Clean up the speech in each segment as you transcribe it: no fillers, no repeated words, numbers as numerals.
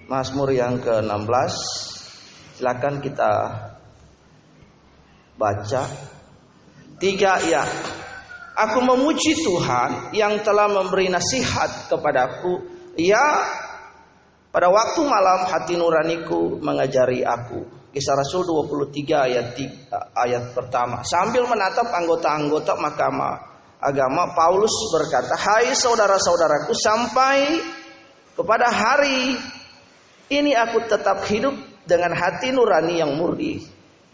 Mazmur yang ke-16. Silakan kita baca. 3 ya. Aku memuji Tuhan yang telah memberi nasihat kepadaku. Ya, pada waktu malam hati nuraniku mengajari aku. Kisah Rasul 23 ayat pertama. Sambil menatap anggota-anggota mahkamah agama, Paulus berkata, "Hai saudara-saudaraku, sampai kepada hari ini aku tetap hidup dengan hati nurani yang murni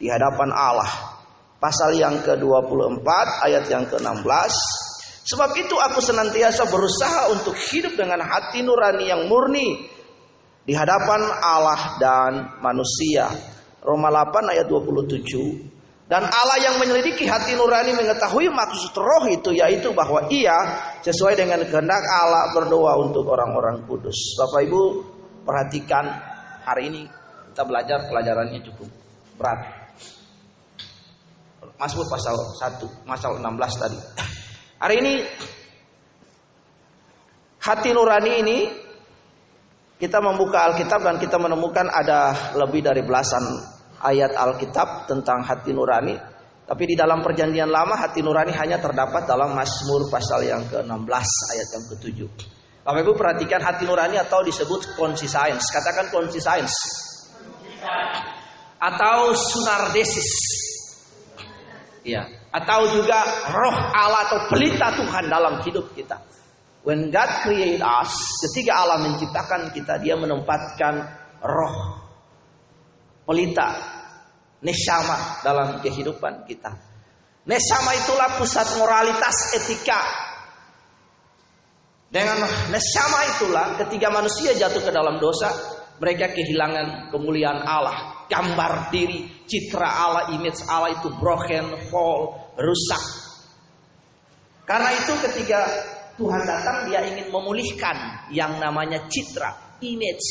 di hadapan Allah." Pasal yang ke-24 ayat yang ke-16. Sebab itu aku senantiasa berusaha untuk hidup dengan hati nurani yang murni di hadapan Allah dan manusia. Roma 8 ayat 27. Dan Allah yang menyelidiki hati nurani mengetahui maksud roh itu, yaitu bahwa ia sesuai dengan kehendak Allah berdoa untuk orang-orang kudus. Bapak Ibu perhatikan, hari ini kita belajar pelajarannya cukup berat. Mazmur pasal 1, pasal 16 tadi. Hari ini hati nurani ini kita membuka Alkitab dan kita menemukan ada lebih dari belasan ayat Alkitab tentang hati nurani. Tapi di dalam perjanjian lama hati nurani hanya terdapat dalam Mazmur pasal yang ke-16 ayat yang ke-7. Bapak Ibu perhatikan hati nurani atau disebut conscience. Katakan conscience. Atau sunardesis. Ya, atau juga roh Allah atau pelita Tuhan dalam hidup kita. When God create us, ketika Allah menciptakan kita, Dia menempatkan roh pelita neshama dalam kehidupan kita. Neshama itulah pusat moralitas etika. Dengan neshama itulah ketika manusia jatuh ke dalam dosa, mereka kehilangan kemuliaan Allah. Gambar diri, citra Allah, image Allah itu broken, fall, rusak. Karena itu ketika Tuhan datang, Dia ingin memulihkan yang namanya citra, image,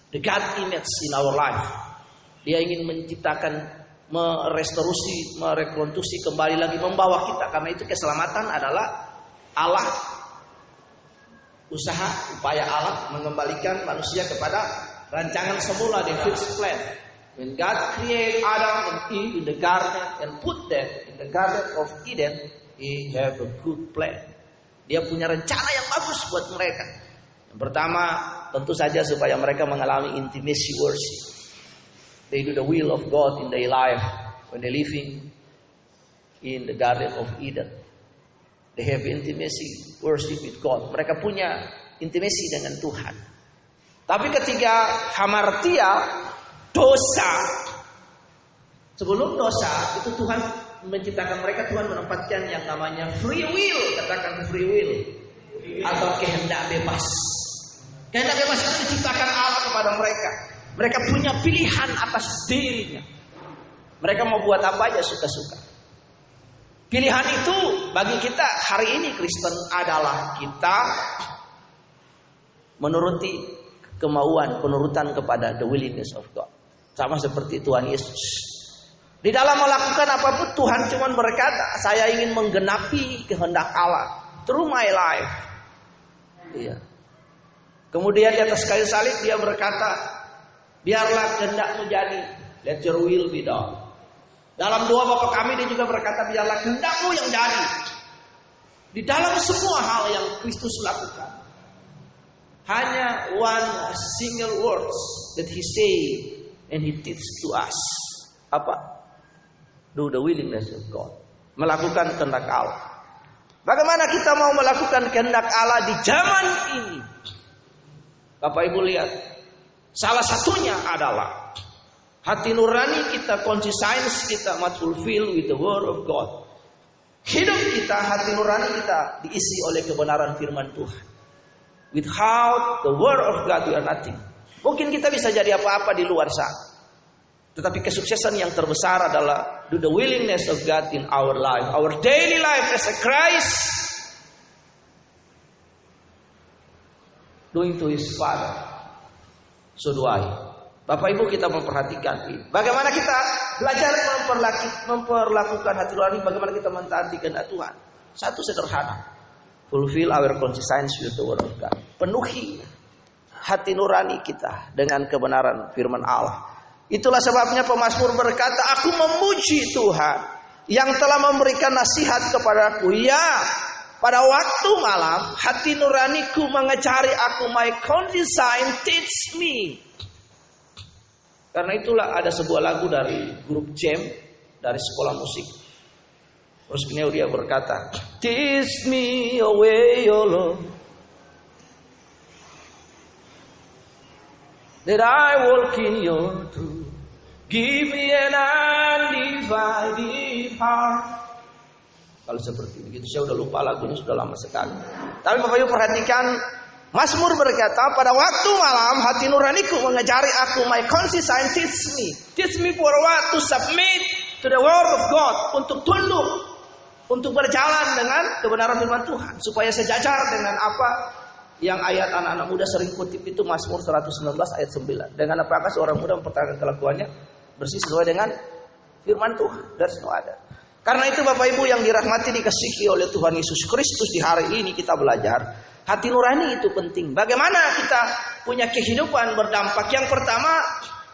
the God image in our life. Dia ingin menciptakan, merekonstruksi kembali lagi, membawa kita. Karena itu keselamatan adalah Allah, upaya Allah mengembalikan manusia kepada rancangan semula, the first plan. When God created Adam and Eve in the garden and put them in the garden of Eden, He have a good plan. Dia punya rencana yang bagus buat mereka. Yang pertama, tentu saja supaya mereka mengalami intimacy worship. They do the will of God in their life when they living in the garden of Eden. They have intimacy worship with God. Mereka punya intimacy dengan Tuhan. Tapi ketika hamartia, dosa, sebelum dosa itu Tuhan menciptakan mereka, Tuhan menempatkan yang namanya free will. Katakan free will atau kehendak bebas. Kehendak bebas itu diciptakan Allah kepada mereka. Mereka punya pilihan atas dirinya. Mereka mau buat apa aja suka-suka. Pilihan itu bagi kita hari ini Kristen adalah kita menuruti kemauan, penurutan kepada the willingness of God. Sama seperti Tuhan Yesus. Di dalam melakukan apapun Tuhan cuma berkata, saya ingin menggenapi kehendak Allah through my life. Iya. Kemudian di atas kayu salib Dia berkata, biarlah kehendakmu jadi, let your will be done. Dalam doa Bapa kami Dia juga berkata, biarlah kehendakmu yang jadi. Di dalam semua hal yang Kristus lakukan, hanya one single words that He say and He teach to us. Apa? Do the willingness of God. Melakukan kehendak Allah. Bagaimana kita mau melakukan kehendak Allah di zaman ini? Bapak Ibu lihat. Salah satunya adalah hati nurani kita, conscience kita must fulfill with the word of God. Hidup kita, hati nurani kita diisi oleh kebenaran firman Tuhan. Without the word of God we are nothing. Mungkin kita bisa jadi apa-apa di luar sana. Tetapi kesuksesan yang terbesar adalah do the willingness of God in our life. Our daily life as a Christ. Doing to His Father. So do I. Bapak Ibu kita memperhatikan ini. Bagaimana kita belajar memperlakukan hati nurani. Bagaimana kita mentaati kehendak Tuhan. Satu sederhana. Fulfill our conscience with the word of God. Penuhi hati nurani kita dengan kebenaran firman Allah. Itulah sebabnya pemazmur berkata, aku memuji Tuhan yang telah memberikan nasihat kepadaku. Ya, pada waktu malam hati nuraniku mengecari aku, my conscience teach me. Karena itulah ada sebuah lagu dari grup Jam, dari sekolah musik. Terus kemudian dia berkata, teach me your way, your Lord, that I walk in your truth. Give me an undivided heart. Kalau seperti begitu, saya udah lupa lagunya, sudah lama sekali. Tapi Bapak Ibu perhatikan, Mazmur berkata, pada waktu malam hati nuraniku mengajari aku, my conscience teach me. Teach me for what? To submit to the word of God. Untuk tunduk, untuk berjalan dengan kebenaran firman Tuhan, supaya sejajar dengan apa yang ayat anak-anak muda sering kutip itu, Mazmur 119 ayat 9. Dengan apakah seorang muda mempertahankan kelakuannya bersih sesuai dengan firman Tuhan. There's no other. Karena itu Bapak Ibu yang dirahmati, dikasihi oleh Tuhan Yesus Kristus, di hari ini kita belajar hati nurani itu penting. Bagaimana kita punya kehidupan berdampak? Yang pertama,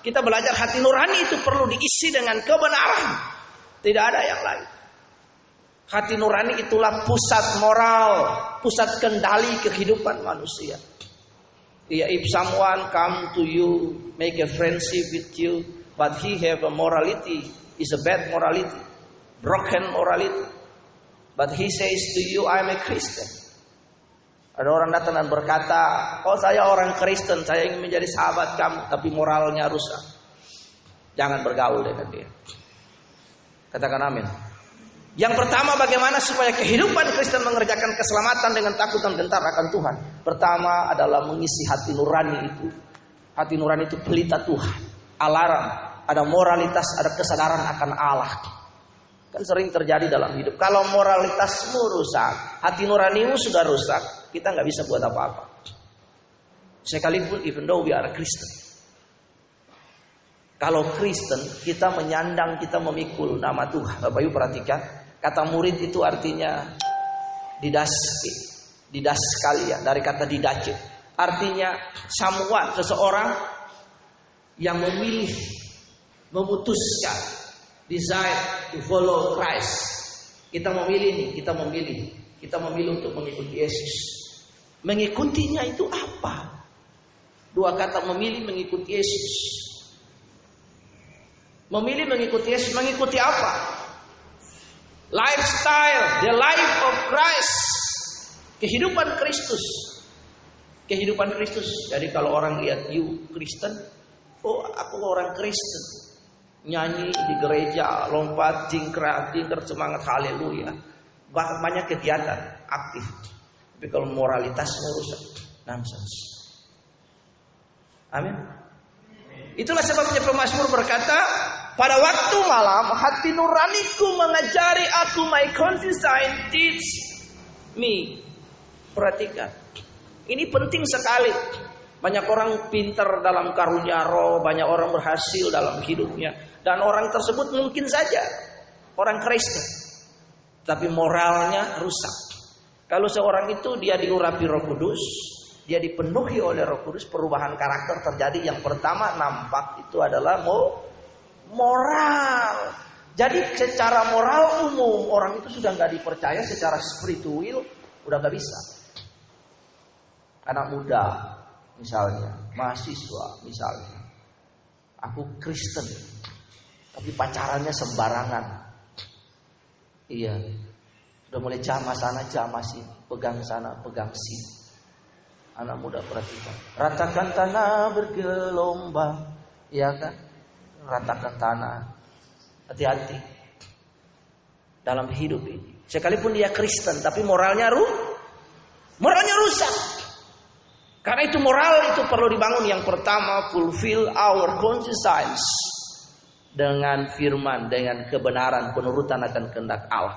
kita belajar hati nurani itu perlu diisi dengan kebenaran. Tidak ada yang lain. Hati nurani itulah pusat moral, pusat kendali kehidupan manusia. If someone come to you, make a friendship with you, but he have a morality, is a bad morality, broken morality, but he says to you, I'm a Christian. Ada orang datang dan berkata, oh saya orang Kristen, saya ingin menjadi sahabat kamu, tapi moralnya rusak. Jangan bergaul dengan dia. Katakan amin. Yang pertama, bagaimana supaya kehidupan Kristen mengerjakan keselamatan dengan takut dan gentar akan Tuhan? Pertama adalah mengisi hati nurani itu. Hati nurani itu pelita Tuhan, alarm, ada moralitas, ada kesadaran akan Allah. Kan sering terjadi dalam hidup. Kalau moralitasmu rusak, hati nuranimu sudah rusak, kita nggak bisa buat apa-apa. Sekalipun even though we are Kristen. Kalau Kristen, kita menyandang, kita memikul nama Tuhan. Bapak Ibu perhatikan, kata murid itu artinya didas sekali ya, dari kata didace. Artinya someone, seseorang yang memilih, memutuskan, desire to follow Christ. Kita memilih nih, kita memilih untuk mengikuti Yesus. Mengikutinya itu apa? Dua kata, memilih, mengikuti Yesus. Memilih mengikuti Yesus, mengikuti apa? Lifestyle, the life of Christ. Kehidupan Kristus. Kehidupan Kristus. Jadi kalau orang lihat you Kristen, oh aku orang Kristen. Nyanyi di gereja, lompat, jingkrak, semangat, haleluya. Bahkan banyak kegiatan aktif. Tapi kalau moralitasnya rusak, nonsens. Amin. Itulah sebabnya pemazmur berkata, pada waktu malam hati nuraniku mengajari aku, my conscience teach me. Perhatikan, ini penting sekali. Banyak orang pintar dalam karunia roh, banyak orang berhasil dalam hidupnya, dan orang tersebut mungkin saja orang Kristen, tapi moralnya rusak. Kalau seorang itu dia diurapi Roh Kudus, dia dipenuhi oleh Roh Kudus, perubahan karakter terjadi. Yang pertama nampak itu adalah moral. Jadi secara moral umum orang itu sudah nggak dipercaya, secara spiritual udah nggak bisa. Anak muda misalnya, mahasiswa misalnya, aku Kristen, tapi pacarannya sembarangan. Iya, udah mulai jamah sana jamah sini, pegang sana pegang sini. Anak muda perhatikan, ratakan tanah bergelombang, iya kan? Ratakan tanah. Hati-hati dalam hidup ini. Sekalipun dia Kristen, tapi moralnya rusak. Karena itu moral itu perlu dibangun. Yang pertama, fulfill our conscience dengan firman, dengan kebenaran, penurutan akan kehendak Allah.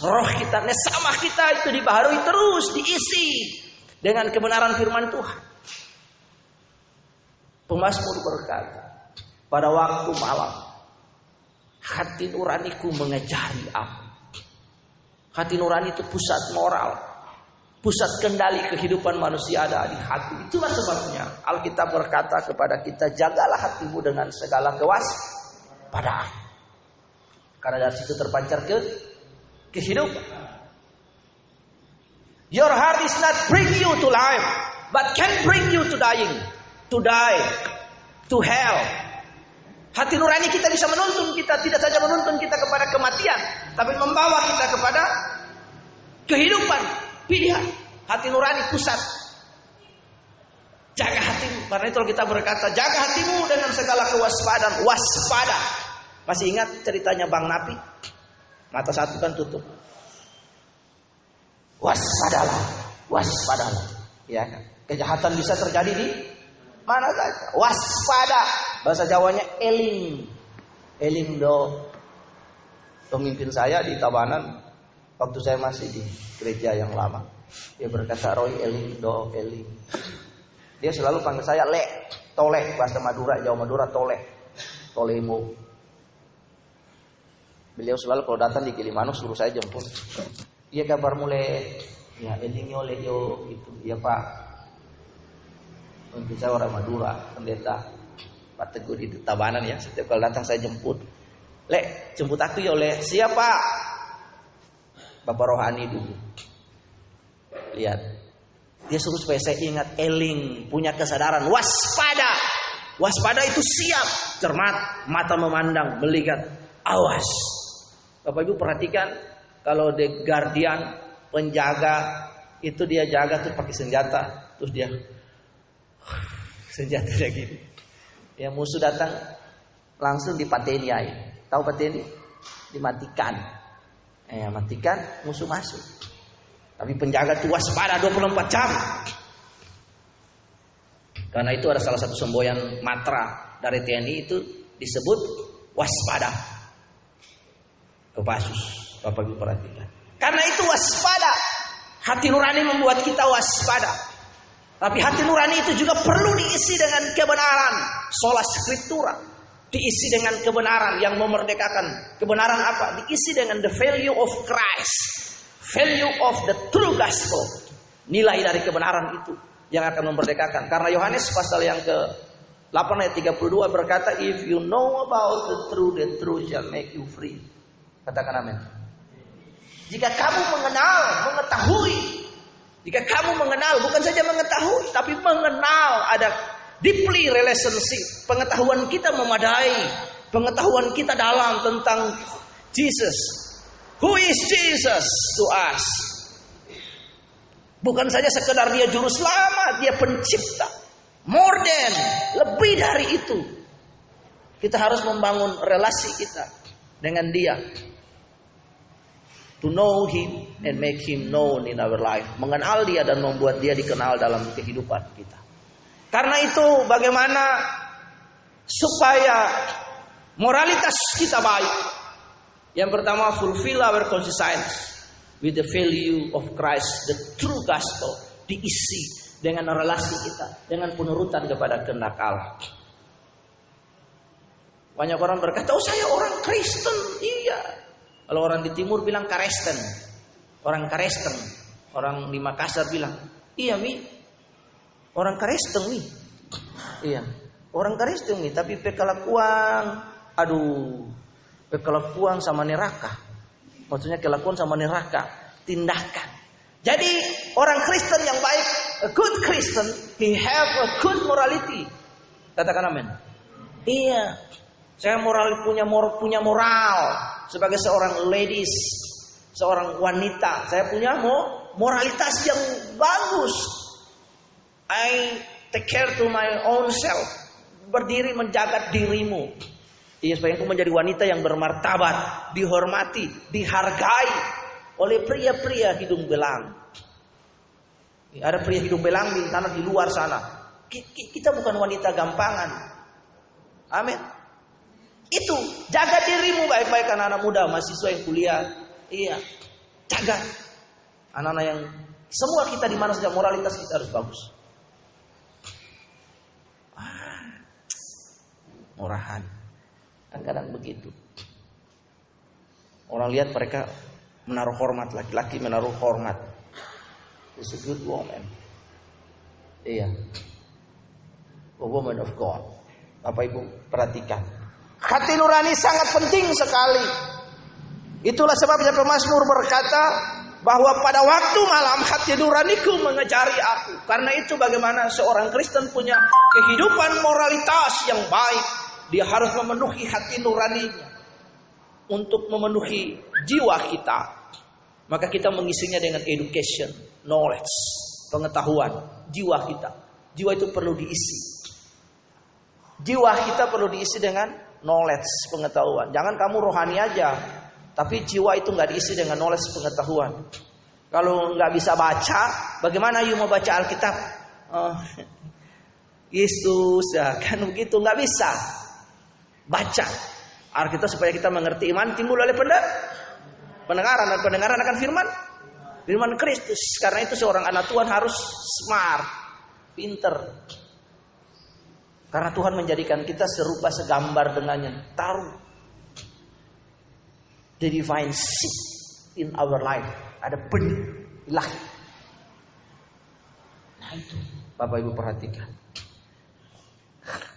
Roh kita, nesama kita itu dibaharui terus, diisi dengan kebenaran firman Tuhan. Pemazmur berkata, pada waktu malam hati nuraniku mengajari aku. Hati nurani itu pusat moral. Pusat kendali kehidupan manusia ada di hati. Itulah sebabnya Alkitab berkata kepada kita, jagalah hatimu dengan segala kewaspadaan. Karena dari situ terpancar kehidupan. Your heart is not bring you to life, but can bring you to dying, to die, to hell. Hati nurani kita bisa menuntun kita, tidak saja menuntun kita kepada kematian, tapi membawa kita kepada kehidupan. Pilihan hati nurani pusat. Jaga hatimu. Karena itu kita berkata, jaga hatimu dengan segala kewaspadaan. Waspada. Masih ingat ceritanya Bang Napi? Mata satu kan tutup. Waspadalah. Waspadalah. Ya kan? Kejahatan bisa terjadi di mana saja. Waspada. Bahasa Jawanya eling. Eling do. Pemimpin saya di Tabanan. Waktu saya masih di gereja yang lama, dia berkata, Roy eling do eling. Dia selalu panggil saya le, toleh, bahasa Madura, Jawa Madura toleh, tolemo. Beliau selalu kalau datang di Gilimanuk suruh saya jemput. Iya kabar mulai, ya elingyo leyo itu, ya Pak. Untuk saya orang Madura, pendeta Pak Teguh di Tabanan ya. Setiap kali datang saya jemput, le jemput aku ya le, siapa? Bapak rohani dulu. Lihat. Dia suruh supaya saya ingat eling, punya kesadaran, waspada. Waspada itu siap, cermat, mata memandang, melihat, awas. Bapak Ibu perhatikan kalau the guardian, penjaga itu dia jaga tuh pakai senjata, terus dia senjata dia gini. Ya musuh datang langsung dipateni aja. Tahu pateni? Dimatikan. Matikan musuh masuk. Tapi penjaga itu waspada 24 jam. Karena itu ada salah satu semboyan mantra dari TNI itu disebut waspada. Kopassus, Bapak Ibu perhatikan. Karena itu waspada. Hati nurani membuat kita waspada. Tapi hati nurani itu juga perlu diisi dengan kebenaran, sola scriptura. Diisi dengan kebenaran yang memerdekakan. Kebenaran apa? Diisi dengan the value of Christ. Value of the true gospel. Nilai dari kebenaran itu yang akan memerdekakan. Karena Yohanes pasal yang ke-8 ayat 32 berkata, if you know about the truth shall make you free. Katakan amin. Jika kamu mengetahui. Jika kamu mengenal, bukan saja mengetahui, tapi mengenal, ada deeply relationship, pengetahuan kita memadai, pengetahuan kita dalam tentang Jesus. Who is Jesus to us? Bukan saja sekedar dia juru selamat, dia pencipta. More than, lebih dari itu. Kita harus membangun relasi kita dengan dia. To know him and make him known in our life. Mengenal dia dan membuat dia dikenal dalam kehidupan kita. Karena itu bagaimana supaya moralitas kita baik. Yang pertama, fulfill our conscience with the value of Christ, the true gospel. Diisi dengan relasi kita, dengan penurutan kepada kehendak Allah. Banyak orang berkata, oh saya orang Kristen. Iya. Kalau orang di timur bilang Karesten. Orang Karesten. Orang di Makassar bilang, iya Mi. Orang Kristen nih, iya. Orang Kristen nih, tapi pekelakuan, pekelakuan sama neraka. Maksudnya kelakuan sama neraka, tindakan. Jadi orang Kristen yang baik, a good Christian, he have a good morality. Katakan amin. Iya, saya punya moral sebagai seorang ladies, seorang wanita. Saya punya moralitas yang bagus. I take care to my own self. Berdiri menjaga dirimu. Iya, supaya engkau menjadi wanita yang bermartabat, dihormati, dihargai oleh pria-pria hidung belang. Ada pria hidung belang di tanah di luar sana. Kita bukan wanita gampangan. Amin. Itu jaga dirimu baik-baik, anak-anak muda, mahasiswa yang kuliah. Iya, jaga anak-anak yang semua kita di mana saja moralitas kita harus bagus. Murahan. Kadang-kadang begitu. Orang lihat mereka menaruh hormat, laki-laki menaruh hormat. is a good woman. Iya. A woman of God. Bapak Ibu perhatikan. Hati nurani sangat penting sekali. Itulah sebabnya pemazmur berkata bahwa pada waktu malam hati nuraniku mengejari aku. Karena itu bagaimana seorang Kristen punya kehidupan moralitas yang baik. Dia harus memenuhi hati nuraninya. Untuk memenuhi jiwa kita. Maka kita mengisinya dengan education, knowledge, pengetahuan. Jiwa kita. Jiwa itu perlu diisi. Jiwa kita perlu diisi dengan knowledge, pengetahuan. Jangan kamu rohani aja. Tapi jiwa itu nggak diisi dengan knowledge, pengetahuan. Kalau nggak bisa baca, bagaimana you mau baca Alkitab? Yesus, ya kan begitu, nggak bisa. Baca Alkitab supaya kita mengerti. Iman timbul oleh pendengaran, dan pendengaran akan firman Kristus. Karena itu seorang anak Tuhan harus smart, pinter. Karena Tuhan menjadikan kita serupa segambar dengannya. Taruh the divine seed in our life. Ada benih ilahi. Nah itu Bapak Ibu perhatikan.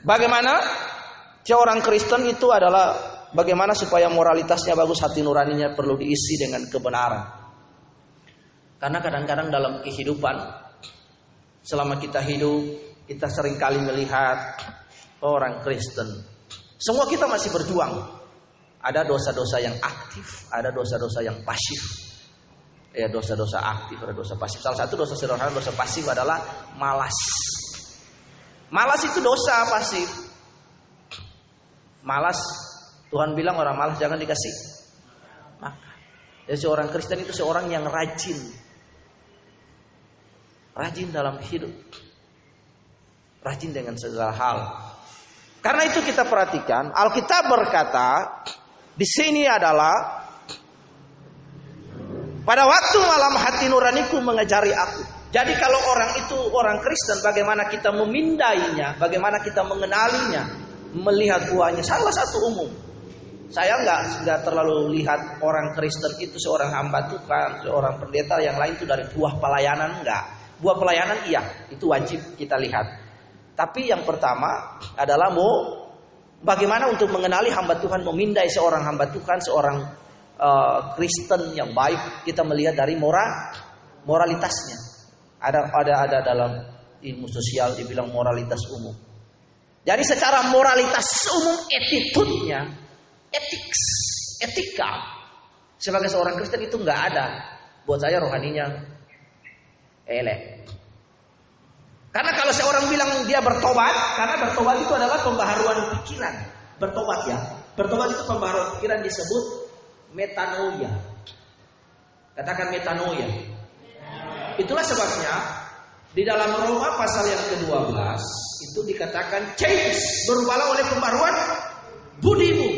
Bagaimana seorang Kristen itu adalah bagaimana supaya moralitasnya bagus, hati nuraninya perlu diisi dengan kebenaran. Karena kadang-kadang dalam kehidupan selama kita hidup, kita seringkali melihat orang Kristen. Semua kita masih berjuang. Ada dosa-dosa yang aktif, ada dosa-dosa yang pasif. Ya, dosa-dosa aktif, ada dosa pasif. Salah satu dosa sederhana, dosa pasif adalah malas. Malas itu dosa pasif. Malas, Tuhan bilang orang malas jangan dikasih makan. Jadi seorang Kristen itu seorang yang rajin. Rajin dalam hidup. Rajin dengan segala hal. Karena itu kita perhatikan, Alkitab berkata di sini adalah pada waktu malam hati nuraniku mengejari aku. Jadi kalau orang itu orang Kristen, bagaimana kita memindainya, bagaimana kita mengenalinya, melihat buahnya. Salah satu umum, saya nggak terlalu lihat orang Kristen itu seorang hamba Tuhan, seorang pendeta yang lain itu dari buah pelayanan, enggak. Buah pelayanan iya, itu wajib kita lihat. Tapi yang pertama adalah bagaimana untuk mengenali hamba Tuhan, memindai seorang hamba Tuhan, seorang Kristen yang baik, kita melihat dari moralitasnya. Ada dalam ilmu sosial dibilang moralitas umum. Jadi secara moralitas umum, attitude-nya, etika sebagai seorang Kristen itu nggak ada. Buat saya rohaninya elek. Karena kalau seorang bilang dia bertobat, karena bertobat itu adalah pembaharuan pikiran. Bertobat ya. Bertobat itu pembaharuan pikiran, disebut metanoia. Katakan metanoia. Itulah sebabnya di dalam Roma pasal yang ke-12 itu dikatakan change, berubahlah oleh pembaharuan budimu.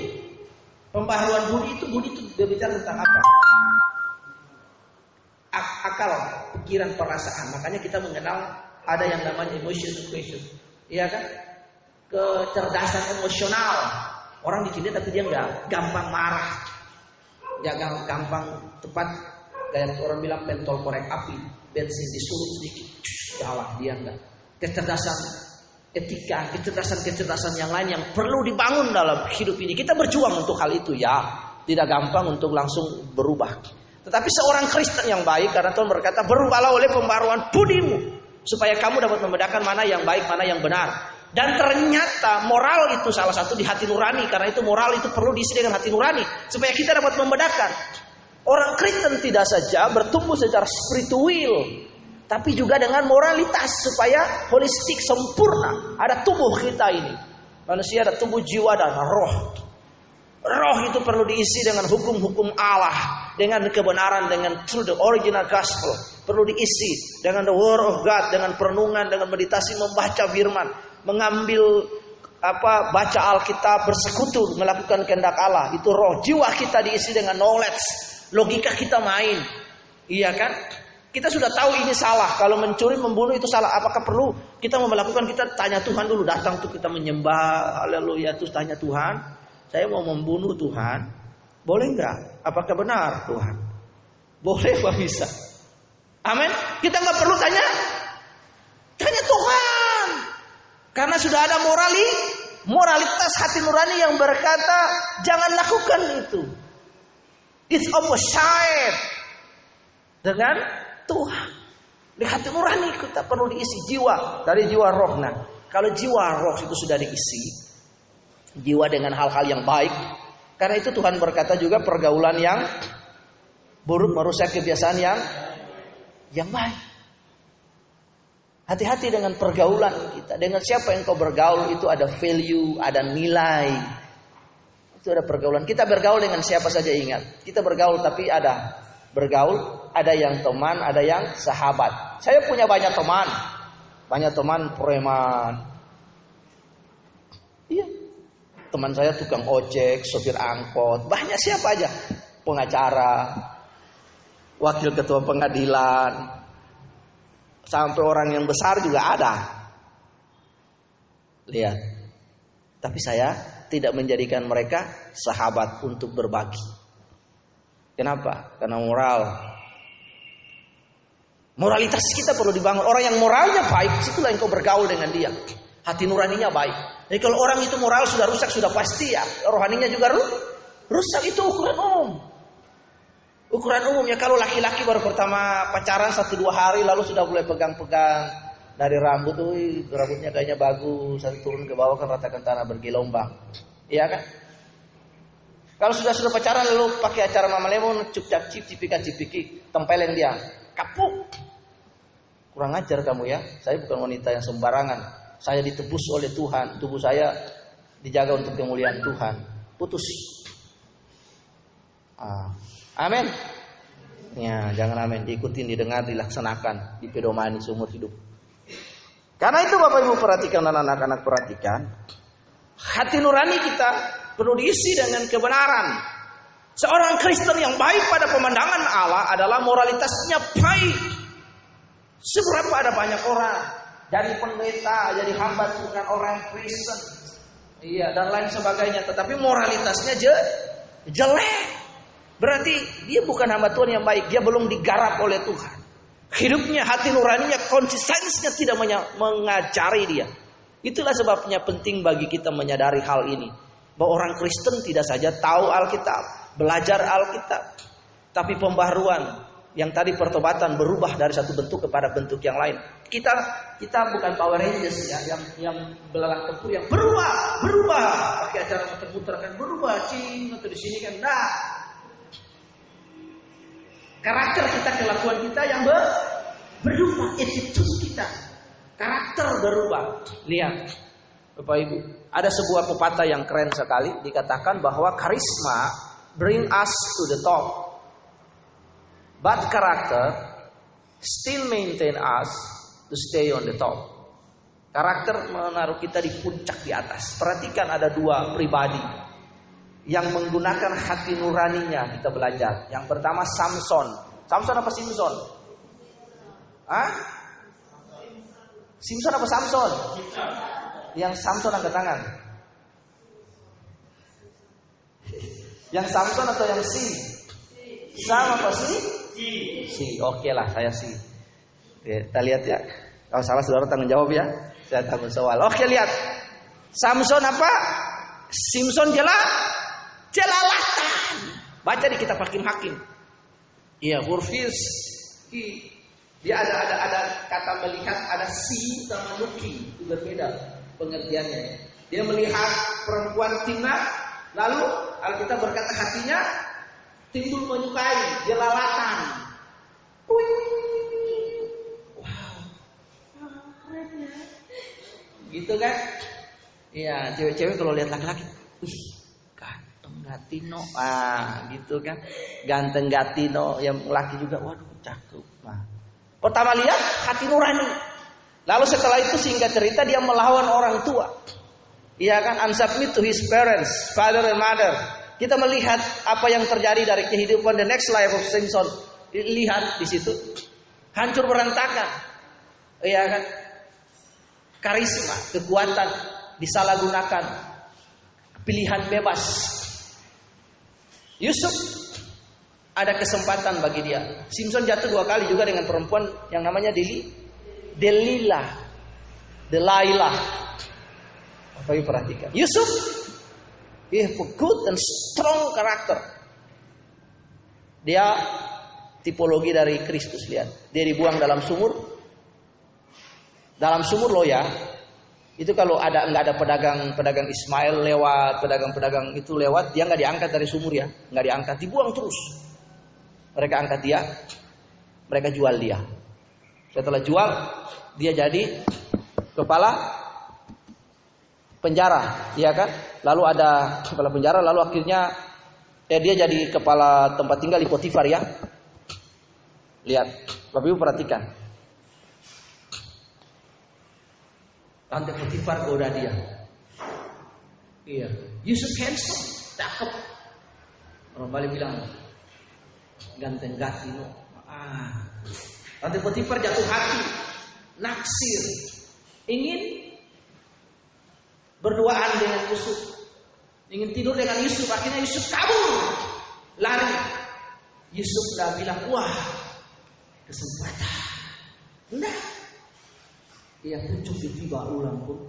Pembaharuan budi itu berbicara tentang apa? Akal, pikiran, perasaan. Makanya kita mengenal ada yang namanya emotion equation, iya kan? Kecerdasan emosional. Orang dicindih tapi dia nggak gampang marah, nggak gampang tepat. Kayak orang bilang pentol korek api, bensin disulut sedikit, jalan dia nggak. Kecerdasan etika, kecerdasan yang lain yang perlu dibangun dalam hidup ini. Kita berjuang untuk hal itu ya, tidak gampang untuk langsung berubah. Tetapi seorang Kristen yang baik, karena Tuhan berkata berubahlah oleh pembaharuan budimu, supaya kamu dapat membedakan mana yang baik, mana yang benar. Dan ternyata moral itu salah satu di hati nurani. Karena itu moral itu perlu diisi dengan hati nurani, supaya kita dapat membedakan. Orang Kristen tidak saja bertumbuh secara spiritual, tapi juga dengan moralitas, supaya holistik, sempurna. Ada tubuh kita ini. Manusia ada tubuh, jiwa, dan roh. Roh itu perlu diisi dengan hukum-hukum Allah, dengan kebenaran, dengan true, the original gospel. Perlu diisi dengan the word of God, dengan perenungan, dengan meditasi, membaca firman, mengambil baca Alkitab, bersekutu, melakukan kehendak Allah. Itu roh. Jiwa kita diisi dengan knowledge. Logika kita main. Iya kan? Kita sudah tahu ini salah. Kalau mencuri, membunuh itu salah. Apakah perlu kita mau melakukan? Kita tanya Tuhan dulu. Datang tuh kita menyembah, haleluya, terus tanya Tuhan, saya mau membunuh Tuhan, boleh nggak? Apakah benar Tuhan? Boleh apa bisa? Amin. Kita nggak perlu tanya Tuhan. Karena sudah ada moralitas hati nurani yang berkata, jangan lakukan itu. It's opposite dengan Tuhan. Di hati nurani kita perlu diisi jiwa, dari jiwa roh. Nah, kalau jiwa roh itu sudah diisi, jiwa dengan hal-hal yang baik. Karena itu Tuhan berkata juga pergaulan yang buruk merusak kebiasaan yang baik. Hati-hati dengan pergaulan kita. Dengan siapa yang kau bergaul itu ada value, ada nilai. Itu ada pergaulan. Kita bergaul dengan siapa saja, ingat. Kita bergaul tapi ada yang teman, ada yang sahabat. Saya punya banyak teman preman. Iya. Teman saya tukang ojek, sopir angkot, banyak siapa aja. Pengacara, wakil ketua pengadilan, sampai orang yang besar juga ada. Lihat. Tapi saya tidak menjadikan mereka sahabat untuk berbagi. Kenapa? Karena moralitas kita perlu dibangun. Orang yang moralnya baik, situlah yang kau bergaul dengan dia. Hati nuraninya baik. Jadi kalau orang itu moral sudah rusak, sudah pasti ya rohaninya juga rusak. Itu ukuran umum. Ukuran umumnya kalau laki-laki baru pertama pacaran 1-2 hari lalu sudah mulai pegang-pegang dari rambut, rambutnya kayaknya bagus, satu turun ke bawah kan ratakan tanah bergelombang. Iya kan? Kalau sudah pacaran lalu pakai acara mama lemon, cip-cip, cipika-cipiki, tempelin dia, kapuk. Kurang ajar kamu ya. Saya bukan wanita yang sembarangan. Saya ditebus oleh Tuhan, tubuh saya dijaga untuk kemuliaan Tuhan. Putus. Amin. Ya, jangan amin. Diikutin, didengar, dilaksanakan, dipedomani seumur hidup. Karena itu Bapak Ibu perhatikan dan anak-anak perhatikan, hati nurani kita perlu diisi dengan kebenaran. Seorang Kristen yang baik pada pemandangan Allah adalah moralitasnya baik. Seberapa ada banyak orang jadi pendeta, jadi hamba Tuhan, orang Kristen, iya dan lain sebagainya, tetapi moralitasnya jelek. Berarti dia bukan hamba Tuhan yang baik, dia belum digarap oleh Tuhan. Hidupnya, hati nuraninya, konsistensinya tidak mengajari dia. Itulah sebabnya penting bagi kita menyadari hal ini, bahwa orang Kristen tidak saja tahu Alkitab, belajar Alkitab, tapi pembaharuan. Yang tadi pertobatan berubah dari satu bentuk kepada bentuk yang lain. Kita bukan Power Rangers ya, yang belalang tempur yang berubah, pakai acara muter-muter kan berubah, atau di sini kan karakter kita, kelakuan kita yang berubah, attitude kita, karakter berubah. Lihat, Bapak Ibu, ada sebuah pepatah yang keren sekali, dikatakan bahwa karisma bring us to the top. But character still maintain us to stay on the top. Karakter menaruh kita di puncak di atas. Perhatikan ada 2 pribadi yang menggunakan hati nuraninya, kita belajar. Yang pertama Samson. Samson apa Simpson? Simpson apa Samson? Yang Samson angkat tangan. Yang Samson atau yang Sama apa sih? Oke lah, saya sih. Kita lihat ya. Kalau salah saudara tanggung jawab ya. Saya tanggung soal. Oke, lihat. Samson apa? Simpson jelalatan. Baca di kitab Hakim-Hakim. Iya, hurufis. Dia ada kata melihat, ada sama looking. Itu berbeda pengertiannya. Dia melihat perempuan Timna, lalu Alkitab berkata hatinya timbul menyukai, jelalatan. Wow. Gitu kan? Iya, cewek-cewek kalau lihat laki-laki, ganteng gatino. Gitu kan. Ganteng gatino, yang laki juga, waduh cakep. Pertama lihat hati nurani. Lalu setelah itu singkat cerita dia melawan orang tua. Iya kan, unsubmit to his parents, father and mother. Kita melihat apa yang terjadi dari kehidupan the next life of Samson. Lihat di situ hancur berantakan. Iya kan? Karisma, kekuatan disalahgunakan. Pilihan bebas. Yusuf ada kesempatan bagi dia. Simpson jatuh 2 kali juga dengan perempuan yang namanya Delilah. Apa yang perhatikan? Yusuf, he have a good and strong character. Dia tipologi dari Kristus, lihat. Dia dibuang dalam sumur. Dalam sumur loh ya. Itu kalau nggak ada pedagang Ismail lewat, pedagang itu lewat, dia nggak diangkat dari sumur ya, nggak diangkat, dibuang terus. Mereka angkat dia, mereka jual dia. Setelah jual, dia jadi kepala penjara, ya kan? Lalu ada kepala penjara, lalu akhirnya dia jadi kepala tempat tinggal di Potifar ya. Lihat, Bapak Ibu perhatikan. Tante Potifar goda dia. Iya, Yusuf handsome, cakep. Orang Bali bilang ganteng gatino. Tante Potifar jatuh hati, naksir, ingin berduaan dengan Yusuf, ingin tidur dengan Yusuf. Akhirnya Yusuf kabur, lari. Yusuf udah bilang, wah, kesempatan. Enggak. Dia pucuk tiba ulang pun.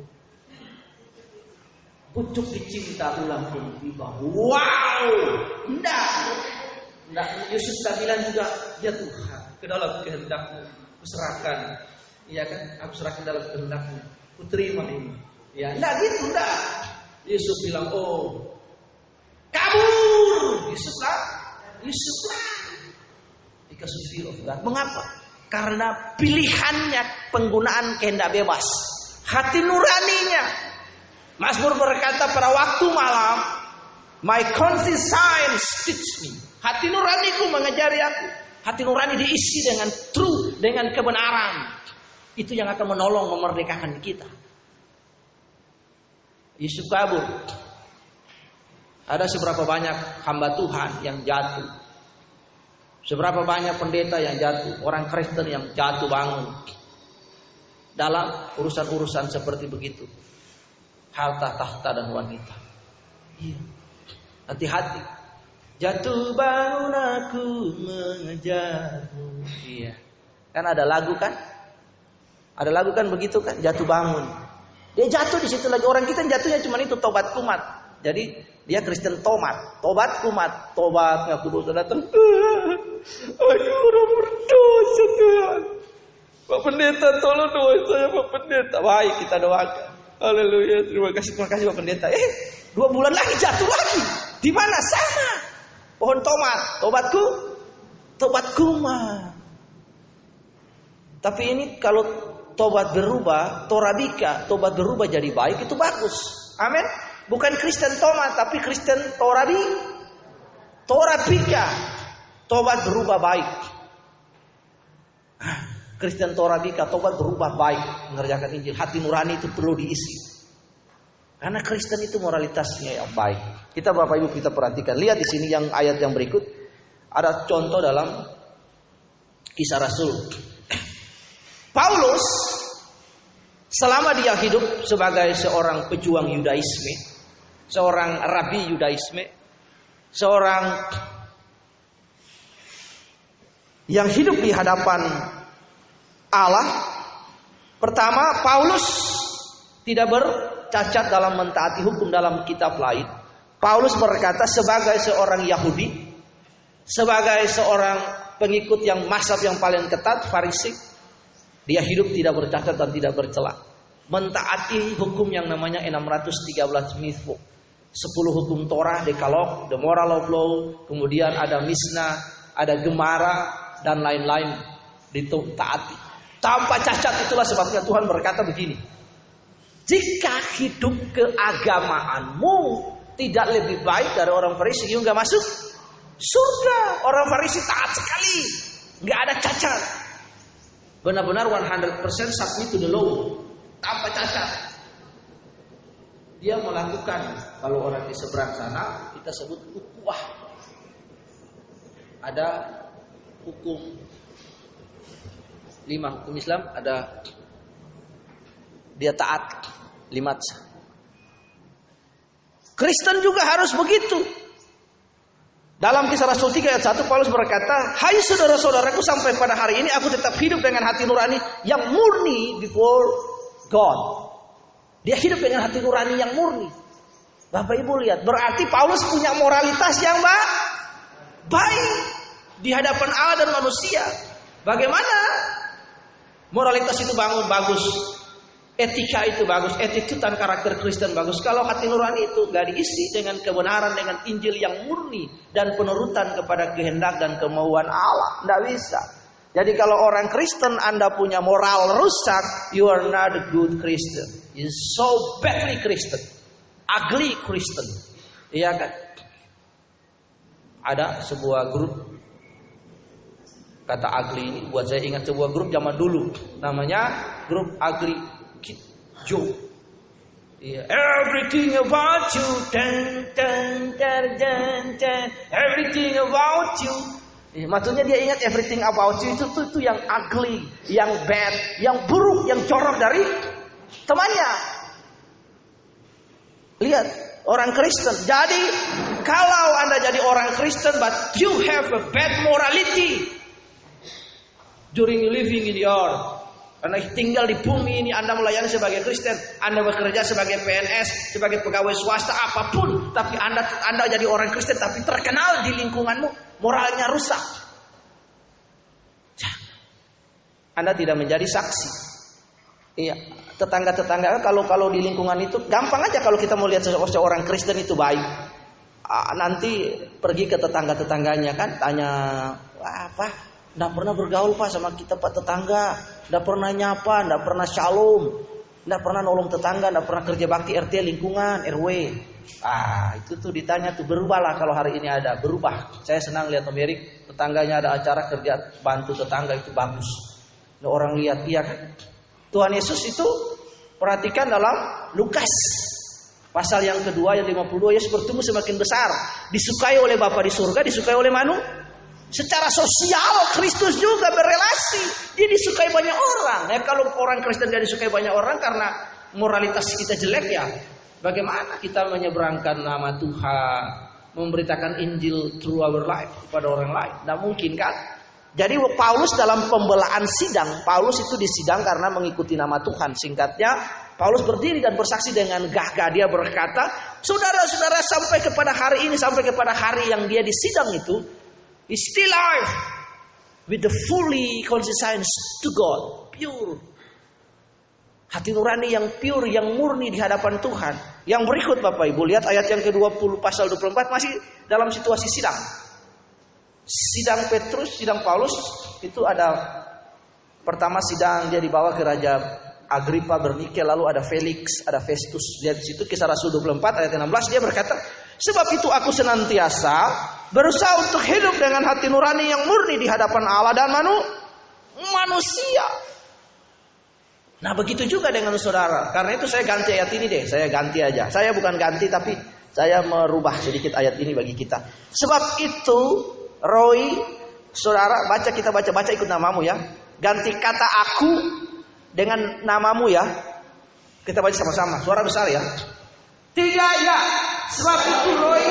Pucuk dicinta ulang pun tiba. Wow, enggak. Yusuf tak bilang juga, ya Tuhan, ke dalam kehendak-Mu kuserahkan. Iya kan? Aku serahkan dalam kehendak-Mu. Ku terima ini. Ya, enggak gitu, enggak. Yusuf bilang, oh, kabur. Yusuf lah. Because of fear of God. Mengapa? Karena pilihannya penggunaan kehendak bebas. Hati nuraninya. Mazmur berkata pada waktu malam, my conscience teach me. Hati nuraniku mengajari aku. Hati nurani diisi dengan truth, dengan kebenaran. Itu yang akan menolong memerdekakan kita. Yusuf kabur. Ada seberapa banyak hamba Tuhan yang jatuh. Seberapa banyak pendeta yang jatuh. Orang Kristen yang jatuh bangun. Dalam urusan-urusan seperti begitu. Harta, tahta, dan wanita. Iya. Hati-hati. Jatuh bangun aku mengejarmu. Iya. Kan ada lagu kan? Ada lagu kan begitu kan? Jatuh bangun. Dia jatuh di situ lagi. Orang kita jatuhnya cuma itu, tobat kumat. Jadi dia Kristen tobat kumat. Tobatnya kudus datang. Aduh, orang berdosa Tuhan. Pak Pendeta, tolong doa saya Pak Pendeta. Baik, kita doakan. Haleluya, terima kasih Pak Pendeta. 2 bulan lagi jatuh lagi. Di mana? Sama. Pohon tobatku mah. Tapi ini kalau tobat berubah, tobat berubah jadi baik, itu bagus. Amin. Bukan Kristen tomat, tapi Kristen torabika. Tobat berubah baik. Kristen torabika, tobat berubah baik, mengerjakan Injil. Hati nurani itu perlu diisi. Karena Kristen itu moralitasnya yang baik. Kita Bapak Ibu kita perhatikan. Lihat di sini yang ayat yang berikut. Ada contoh dalam Kisah Rasul. Paulus selama dia hidup sebagai seorang pejuang Yudaisme, seorang rabi Yudaisme, seorang yang hidup di hadapan Allah. Pertama, Paulus tidak bercacat dalam mentaati hukum dalam kitab lain. Paulus berkata sebagai seorang Yahudi, sebagai seorang pengikut yang mazhab yang paling ketat, Farisi, dia hidup tidak bercacat dan tidak bercela. Mentaati hukum yang namanya 613 mitzvot. 10 hukum Torah, Dekalog, the moral of law, kemudian ada Mishnah, ada Gemara, dan lain-lain ditaati. Tanpa cacat. Itulah sebabnya Tuhan berkata begini. Jika hidup keagamaanmu tidak lebih baik dari orang Farisi, you nggak masuk surga. Orang Farisi taat sekali, nggak ada cacat. Benar-benar 100% submit to the law, tanpa cacat. Dia melakukan, kalau orang di seberang sana kita sebut ukhuwah. Ada hukum 5 hukum Islam, ada dia taat 5. Kristen juga harus begitu. Dalam Kisah Rasul 3 ayat 1 Paulus berkata, "Hai saudara-saudaraku, sampai pada hari ini aku tetap hidup dengan hati nurani yang murni before God." Dia hidup dengan hati nurani yang murni. Bapak Ibu lihat, berarti Paulus punya moralitas yang baik di hadapan Allah dan manusia. Bagaimana moralitas itu bagus? Etika itu bagus, attitude dan karakter Kristen bagus. Kalau hati nurani itu gak diisi dengan kebenaran, dengan Injil yang murni dan penurutan kepada kehendak dan kemauan Allah, tidak bisa. Jadi kalau orang Kristen Anda punya moral rusak, you are not a good Christian. You so badly Christian, ugly Christian. Iya kan? Ada sebuah grup, kata ugly ini buat saya ingat sebuah grup zaman dulu, namanya grup Ugly Joe. Yeah. Everything about you, everything about you. Maksudnya dia ingat everything about you itu yang ugly, yang bad, yang buruk, yang corok dari temannya. Lihat orang Kristen. Jadi kalau Anda jadi orang Kristen, but you have a bad morality during living in the earth. Karena tinggal di bumi ini Anda melayani sebagai Kristen, Anda bekerja sebagai PNS, sebagai pegawai swasta apapun, tapi Anda jadi orang Kristen tapi terkenal di lingkunganmu, moralnya rusak. Anda tidak menjadi saksi. Iya, tetangga-tetangga kalau di lingkungan itu gampang aja kalau kita mau lihat seorang Kristen itu baik. Nanti pergi ke tetangga-tetangganya kan, tanya, "Wah, apa? Nggak pernah bergaul Pak sama kita Pak tetangga, nggak pernah nyapa, nggak pernah shalom, nggak pernah nolong tetangga, nggak pernah kerja bakti RT lingkungan RW." Itu tuh ditanya tuh, berubahlah kalau hari ini ada, berubah. Saya senang lihat Amerik, tetangganya ada acara kerja bantu tetangga itu bagus. Nah, orang lihat, iya kan? Tuhan Yesus itu perhatikan dalam Lukas pasal yang kedua yang 52, Yesus bertumbuh semakin besar, disukai oleh Bapa di surga, disukai oleh manusia. Secara sosial Kristus juga berelasi, dia disukai banyak orang. Kalau orang Kristen dia disukai banyak orang karena moralitas kita jelek, ya bagaimana kita menyeberangkan nama Tuhan, memberitakan Injil through our life kepada orang lain? Tidak mungkin kan? Jadi Paulus dalam pembelaan sidang, Paulus itu disidang karena mengikuti nama Tuhan. Singkatnya, Paulus berdiri dan bersaksi dengan gagah. Dia berkata, saudara-saudara, sampai kepada hari ini, sampai kepada hari yang dia disidang itu, he still alive with the fully conscience to God, pure. Hati nurani yang pure, yang murni di hadapan Tuhan. Yang berikut Bapak Ibu, lihat ayat yang ke-20 pasal 24 masih dalam situasi sidang. Sidang Petrus, sidang Paulus itu ada pertama sidang dia dibawa ke Raja Agripa Bernike, lalu ada Felix, ada Festus. Lihat di situ Kisah Rasul 24 ayat 16 dia berkata, "Sebab itu aku senantiasa berusaha untuk hidup dengan hati nurani yang murni di hadapan Allah dan manusia." Nah, begitu juga dengan saudara. Karena itu saya ganti ayat ini deh. Saya ganti aja. Saya bukan ganti tapi saya merubah sedikit ayat ini bagi kita. Sebab itu, Roy, saudara, kita baca ikut namamu ya. Ganti kata aku dengan namamu ya. Kita baca sama-sama. Suara besar ya. 3 ya. Sebab itu Roy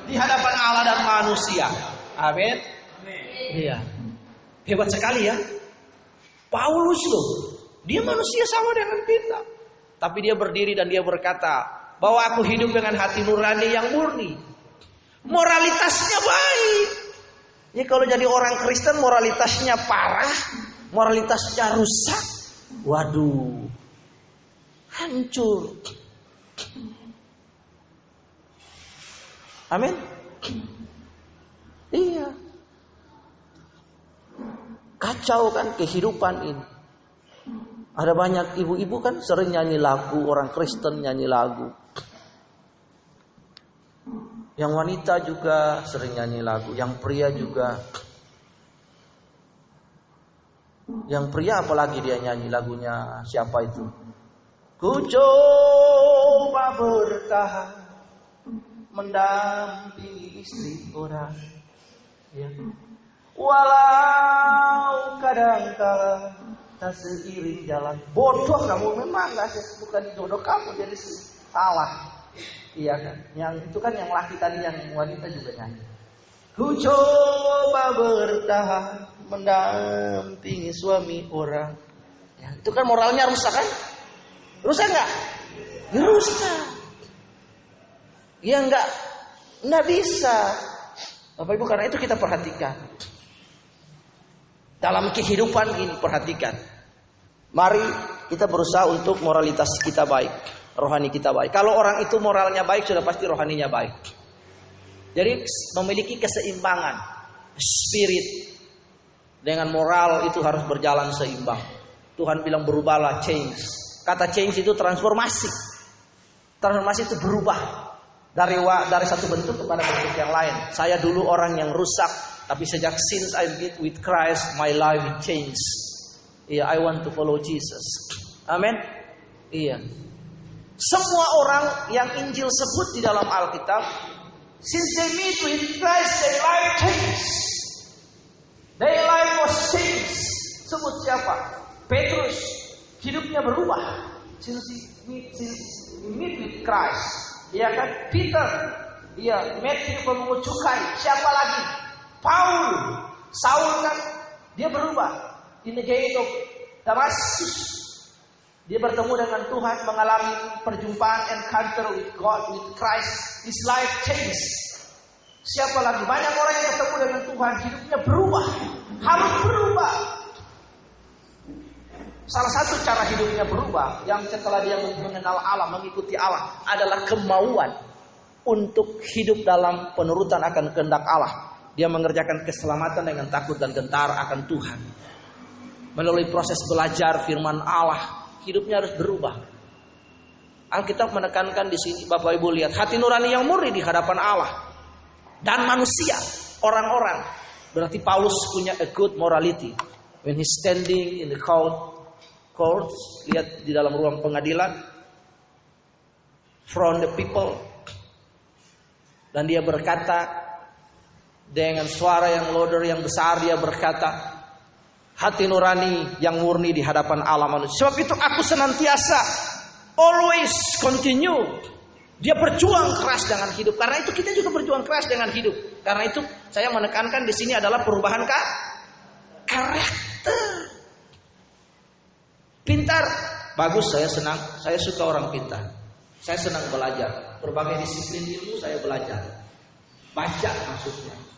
di hadapan Allah dan manusia. Amin. Iya. Hebat sekali ya. Paulus loh, dia manusia sama dengan kita. Tapi dia berdiri dan dia berkata bahwa aku hidup dengan hati nurani yang murni. Moralitasnya baik. Jadi kalau jadi orang Kristen moralitasnya parah, moralitasnya rusak, waduh, hancur. Amin. Iya. Kacau kan kehidupan ini. Ada banyak ibu-ibu kan sering nyanyi lagu, orang Kristen nyanyi lagu. Yang wanita juga sering nyanyi lagu, yang pria juga. Yang pria apalagi dia nyanyi lagunya siapa itu? Ku coba bertahan mendampingi istri orang, ya. Walau kadang-kala tak seiring jalan. Bodoh kamu memang, bukan jodoh kamu jadi salah. Iya kan? Yang itu kan yang laki tadi, yang wanita juga nyanyi. Ku coba bertahan mendampingi suami orang. Ya, itu kan moralnya rusak kan? Rusak nggak? Ya, rusak. Ya nggak bisa. Bapak Ibu, karena itu kita perhatikan. Dalam kehidupan ini perhatikan. Mari kita berusaha untuk moralitas kita baik, rohani kita baik. Kalau orang itu moralnya baik, sudah pasti rohaninya baik. Jadi memiliki keseimbangan spirit dengan moral itu harus berjalan seimbang. Tuhan bilang berubahlah, change. Kata change itu transformasi. Transformasi itu berubah dari satu bentuk kepada bentuk yang lain. Saya dulu orang yang rusak, tapi sejak since I meet with Christ, my life changed. Iya, I want to follow Jesus. Amin. Iya. Semua orang yang Injil sebut di dalam Alkitab, since they meet with Christ, their life changed. Their life was changed. Sebut siapa? Petrus. Hidupnya berubah. Since we meet with Christ. Iya kan? Peter. Iya, Matthew pemungut cukai. Siapa lagi? Paul. Saul kan? Dia berubah. In the gate of Damascus, dia bertemu dengan Tuhan, mengalami perjumpaan, encounter with God, with Christ. His life changed. Siapa lagi? Banyak orang yang ketemu dengan Tuhan, hidupnya berubah, harus berubah. Salah satu cara hidupnya berubah, yang setelah dia mengenal Allah, mengikuti Allah, adalah kemauan untuk hidup dalam penurutan akan kehendak Allah. Dia mengerjakan keselamatan dengan takut dan gentar akan Tuhan. Melalui proses belajar firman Allah, hidupnya harus berubah. Alkitab menekankan di sini, Bapak Ibu lihat, hati nurani yang murni di hadapan Allah dan manusia, orang-orang. Berarti Paulus punya a good morality. When he's standing in the court, lihat di dalam ruang pengadilan, from the people, dan dia berkata dengan suara yang louder, yang besar, dia berkata, hati nurani yang murni di hadapan Allah manusia. Sebab itu aku senantiasa always continue. Dia berjuang keras dengan hidup. Karena itu kita juga berjuang keras dengan hidup. Karena itu saya menekankan di sini adalah perubahan karakter. Pintar, bagus, saya senang. Saya suka orang pintar. Saya senang belajar. Berbagai disiplin ilmu saya belajar. Baca maksudnya.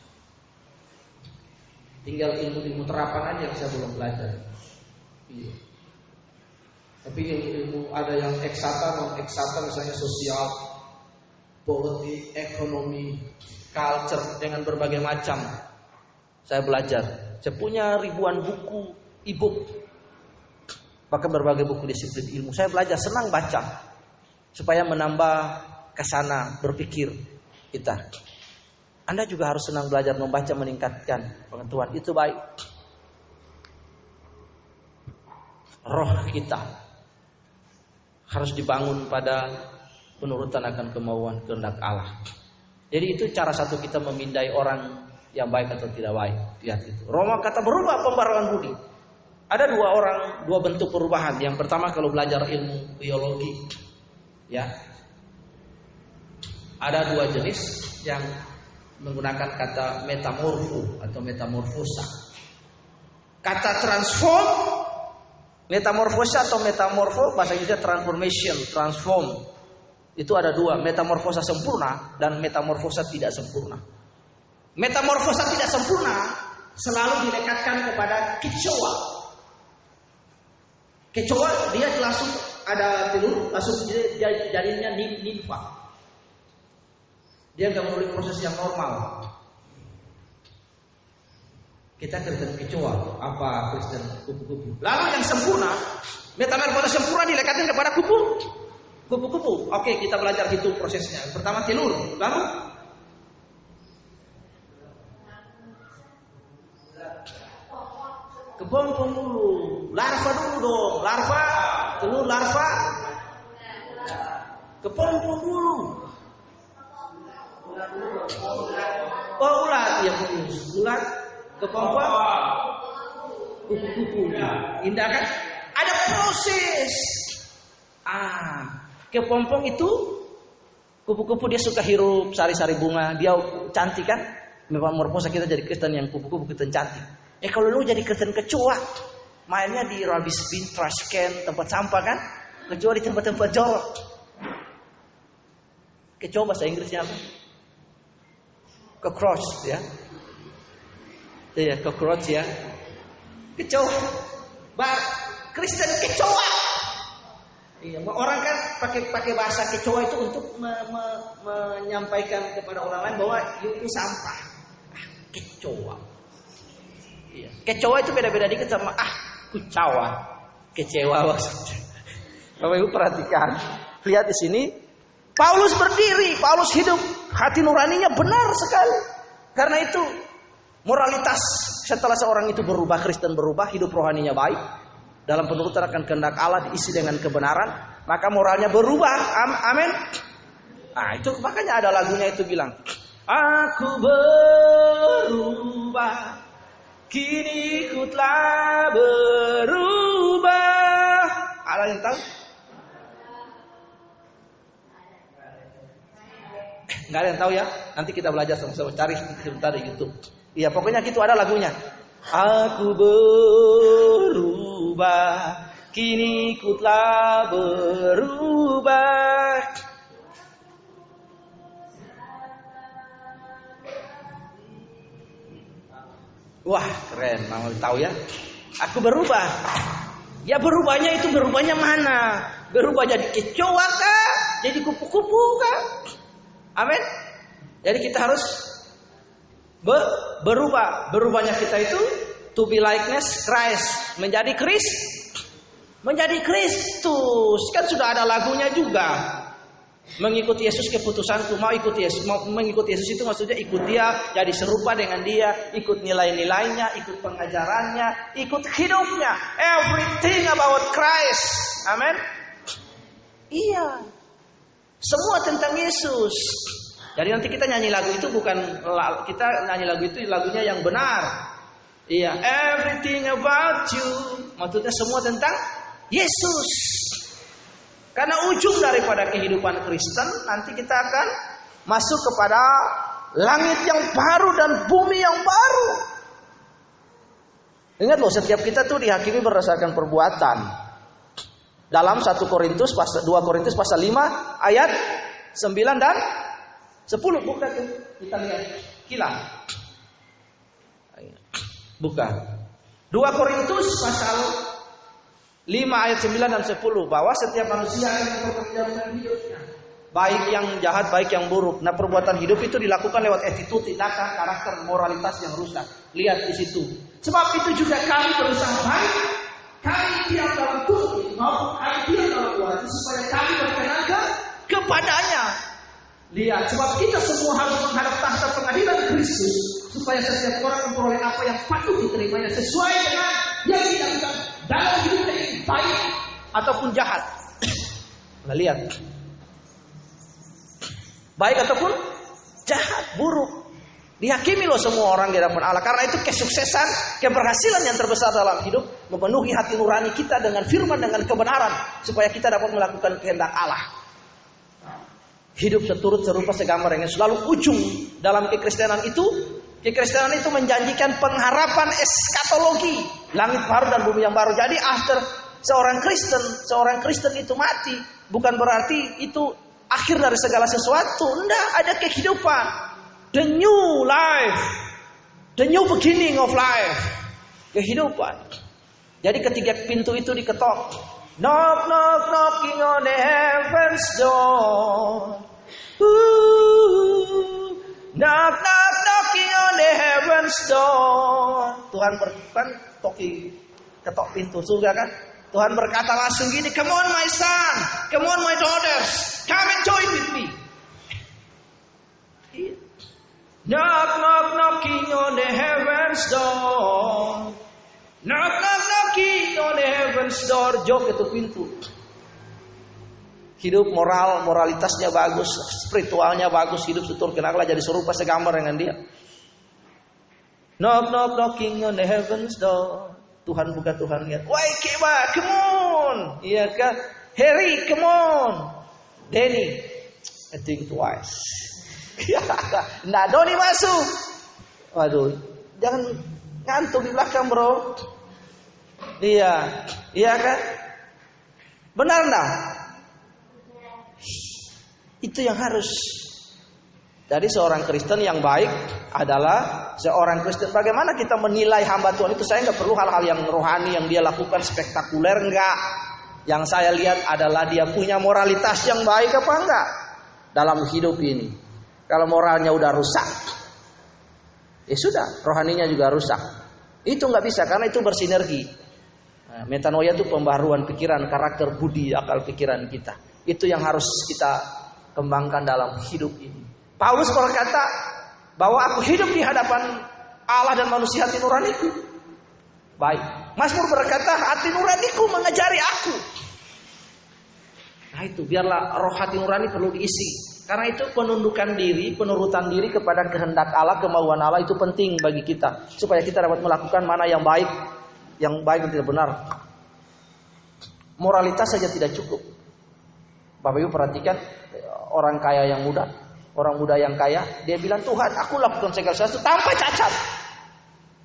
Tinggal ilmu terapan aja yang saya belum belajar. Iya. Tapi ilmu ada yang eksata, non eksata, misalnya sosial, politik, ekonomi, culture, dengan berbagai macam. Saya belajar. Saya punya ribuan buku, e-book, bahkan berbagai buku disiplin ilmu. Saya belajar, senang baca, supaya menambah kesana berpikir kita. Anda juga harus senang belajar, membaca, meningkatkan pengetahuan. Itu baik. Roh kita harus dibangun pada penurutan akan kemauan kehendak Allah. Jadi itu cara satu kita memindai orang yang baik atau tidak baik. Lihat itu. Roma kata berubah pembaruan budi. Ada dua bentuk perubahan. Yang pertama kalau belajar ilmu biologi, ya, ada dua jenis yang menggunakan kata metamorfo atau metamorfosa. Kata transform, metamorfosa atau metamorfo, bahasa Inggrisnya transformation, transform. Itu ada dua, metamorfosa sempurna dan metamorfosa tidak sempurna. Metamorfosa tidak sempurna selalu dilekatkan kepada kecoa. Kecoa dia langsung ada telur, langsung dia jadinya nimfa. Dia nggak melalui proses yang normal. Kita Kristen kecoa, apa Kristen kupu-kupu. Lalu yang sempurna, metamorfosa sempurna dilekatkan kepada kupu-kupu. Oke, kita belajar hitung prosesnya. Pertama telur, lalu kepompong dulu, larva dulu dong, larva, telur larva, kepompong dulu. Oh, ulat ya, ulat, kepompong, kupu-kupu. Indah kan? Ada proses. Kepompong itu Kupu-kupu dia suka hirup sari-sari bunga. Dia cantik kan? Memang merposa kita jadi Kristen yang kupu-kupu Kristen cantik. Kalau lu jadi Kristen kecoa, mainnya di rubbish bin, trash can, tempat sampah kan? Kecoa di tempat-tempat jorok. Kecoa bahasa Inggrisnya apa? Cockroach ya. Iya, cockroach ya. Kecoa. Kristen kecoa. Iya, orang kan pakai bahasa kecoa itu untuk menyampaikan kepada orang lain bahwa itu sampah. Kecoa. Iya. Kecoa itu beda-beda dikit sama kucawa. Kecewa maksudnya. Bapak Ibu perhatikan, lihat di sini. Paulus berdiri, Paulus hidup, hati nuraninya benar sekali. Karena itu moralitas setelah seorang itu berubah, Kristen berubah, hidup rohaninya baik, dalam penurutan akan kehendak Allah diisi dengan kebenaran, maka moralnya berubah. Amin. Itu makanya ada lagunya itu bilang, aku berubah, kini ku telah berubah. Ada yang tahu? Nggak ada yang tahu ya? Nanti kita belajar sama-sama, cari sebentar di YouTube. Iya, pokoknya gitu ada lagunya. Aku berubah, kini ku telah berubah. Wah, keren, mau tahu ya? Aku berubah. Ya berubahnya itu berubahnya mana? Berubah jadi kecoa kah? Jadi kupu-kupu kah? Amin. Jadi kita harus berubah. Berubahnya kita itu to be likeness Christ, menjadi Kristus. Kan sudah ada lagunya juga. Mengikuti Yesus keputusanku, mau mengikuti Yesus itu maksudnya ikut Dia, jadi serupa dengan Dia, ikut nilai-nilainya, ikut pengajarannya, ikut hidupnya. Everything about Christ. Amin. Iya. Semua tentang Yesus. Jadi nanti kita nyanyi lagu itu kita nyanyi lagu itu lagunya yang benar. Iya, everything about you. Maksudnya semua tentang Yesus. Karena ujung daripada kehidupan Kristen nanti kita akan masuk kepada langit yang baru dan bumi yang baru. Ingat loh, setiap kita tuh dihakimi berdasarkan perbuatan. Dalam 2 Korintus pasal 5 ayat 9 dan 10. Buka tuh, kita lihat kilas. Buka 2 Korintus pasal 5 ayat 9 dan 10. Bahwa setiap manusia akan mempertanggungjawabkan hidupnya, baik yang jahat, baik yang buruk. Nah, perbuatan hidup itu dilakukan lewat attitude, tindakan, karakter, moralitas yang rusak. Lihat di situ. Sebab itu juga kami berusaha baik, kami diam dalam tubuh maupun kami diam dalam hati, supaya kami berkenan kepadanya. Lihat, sebab kita semua harus menghadap tahta pengadilan Kristus, supaya setiap orang memperoleh apa yang patut diterimanya sesuai dengan yang dilakukan dalam hidupnya, ini baik ataupun jahat. Nah, lihat, baik ataupun jahat, buruk, dihakimi loh semua orang di hadapan Allah. Karena itu kesuksesan, keberhasilan yang terbesar dalam hidup memenuhi hati nurani kita dengan firman, dengan kebenaran, supaya kita dapat melakukan kehendak Allah. Hidup seturut serupa segambar yang selalu ujung dalam kekristenan itu menjanjikan pengharapan eskatologi, langit baru dan bumi yang baru. Jadi after seorang Kristen itu mati, bukan berarti itu akhir dari segala sesuatu. Enggak, ada kehidupan. The new life. The new beginning of life. Kehidupan. Jadi ketika pintu itu diketok, knock, knock, knocking on the heaven's door. Knock, knock, knocking on the heaven's door. Tuhan ketok pintu surga kan? Tuhan berkata langsung gini, come on my son, come on my daughters, come and join with me. Knock, knock, knocking on the heaven's door. Knock, knock, knocking on the heaven's door. Jok itu pintu. Hidup moralitasnya bagus, spiritualnya bagus, hidup seturut kenaklah jadi serupa segambar dengan Dia. Knock, knock, knocking on the heaven's door. Tuhan buka, Tuhan lihat. Why Keba, come on. Iya kan? Harry, come on. Danny, think twice. Nah, Doni masuk. Waduh, jangan ngantuk di belakang, bro. Iya, iya kan? Benar enggak? Itu yang harus. Jadi seorang Kristen yang baik adalah seorang Kristen. Bagaimana kita menilai hamba Tuhan itu? Saya nggak perlu hal-hal yang rohani yang dia lakukan spektakuler, enggak. Yang saya lihat adalah dia punya moralitas yang baik apa enggak dalam hidup ini. Kalau moralnya udah rusak, ya sudah, rohaninya juga rusak. Itu nggak bisa karena itu bersinergi. Nah, metanoia itu pembaharuan pikiran, karakter, budi, akal pikiran kita. Itu yang harus kita kembangkan dalam hidup ini. Paulus berkata bahwa aku hidup di hadapan Allah dan manusia hati nuraniku. Baik. Mazmur berkata hati nuraniku mengajari aku. Nah itu biarlah roh hati nurani perlu diisi. Karena itu penundukan diri, penurutan diri kepada kehendak Allah, kemauan Allah itu penting bagi kita. Supaya kita dapat melakukan mana yang baik dan tidak benar. Moralitas saja tidak cukup. Bapak Ibu perhatikan orang kaya yang muda, orang muda yang kaya, dia bilang Tuhan, aku lakukan segala sesuatu tanpa cacat.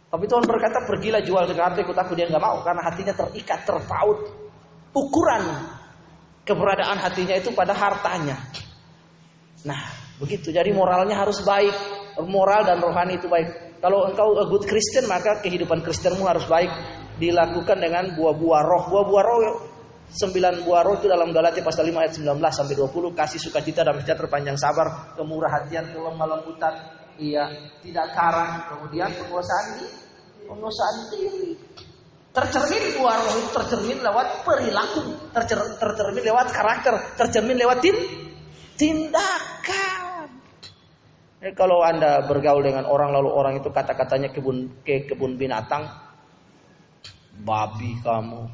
Tapi Tuhan berkata, pergilah jual segala harta ikut aku. Dia nggak mau karena hatinya terikat, terpaut. Ukuran keberadaan hatinya itu pada hartanya. Nah, begitu. Jadi moralnya harus baik. Moral dan rohani itu baik. Kalau engkau a good Christian, maka kehidupan Kristenmu harus baik. Dilakukan dengan buah-buah roh. Buah-buah roh 9 buah roh itu dalam Galatia pasal 5 ayat 19 sampai 20. Kasih, sukacita, damai sejahtera, panjang sabar, kemurah hatian, kelemah lembutan, tidak karang, kemudian penguasaan diri. Tercermin buah roh itu tercermin lewat perilaku, tercermin lewat karakter, tercermin lewat tindakan. Kalau Anda bergaul dengan orang lalu orang itu kata-katanya kebun binatang, babi kamu,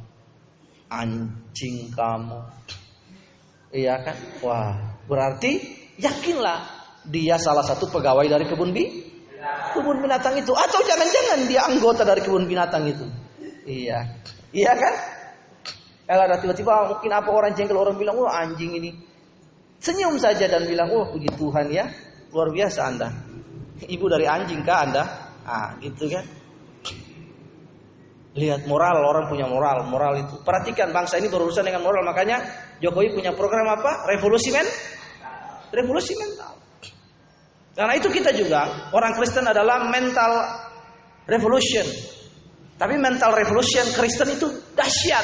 anjing kamu, iya kan? Wah, berarti yakinlah dia salah satu pegawai dari kebun binatang itu, atau jangan-jangan dia anggota dari kebun binatang itu. Iya kan? Kalau ada tiba-tiba mungkin apa orang jengkel, orang bilang, oh anjing ini, senyum saja dan bilang, oh puji Tuhan ya, luar biasa Anda. Ibu dari anjing kah Anda? Gitu kan? Lihat moral, orang punya moral itu. Perhatikan bangsa ini berurusan dengan moral. Makanya Jokowi punya program apa? Revolusi mental. Karena itu kita juga, orang Kristen adalah mental revolution. Tapi mental revolution Kristen itu dahsyat.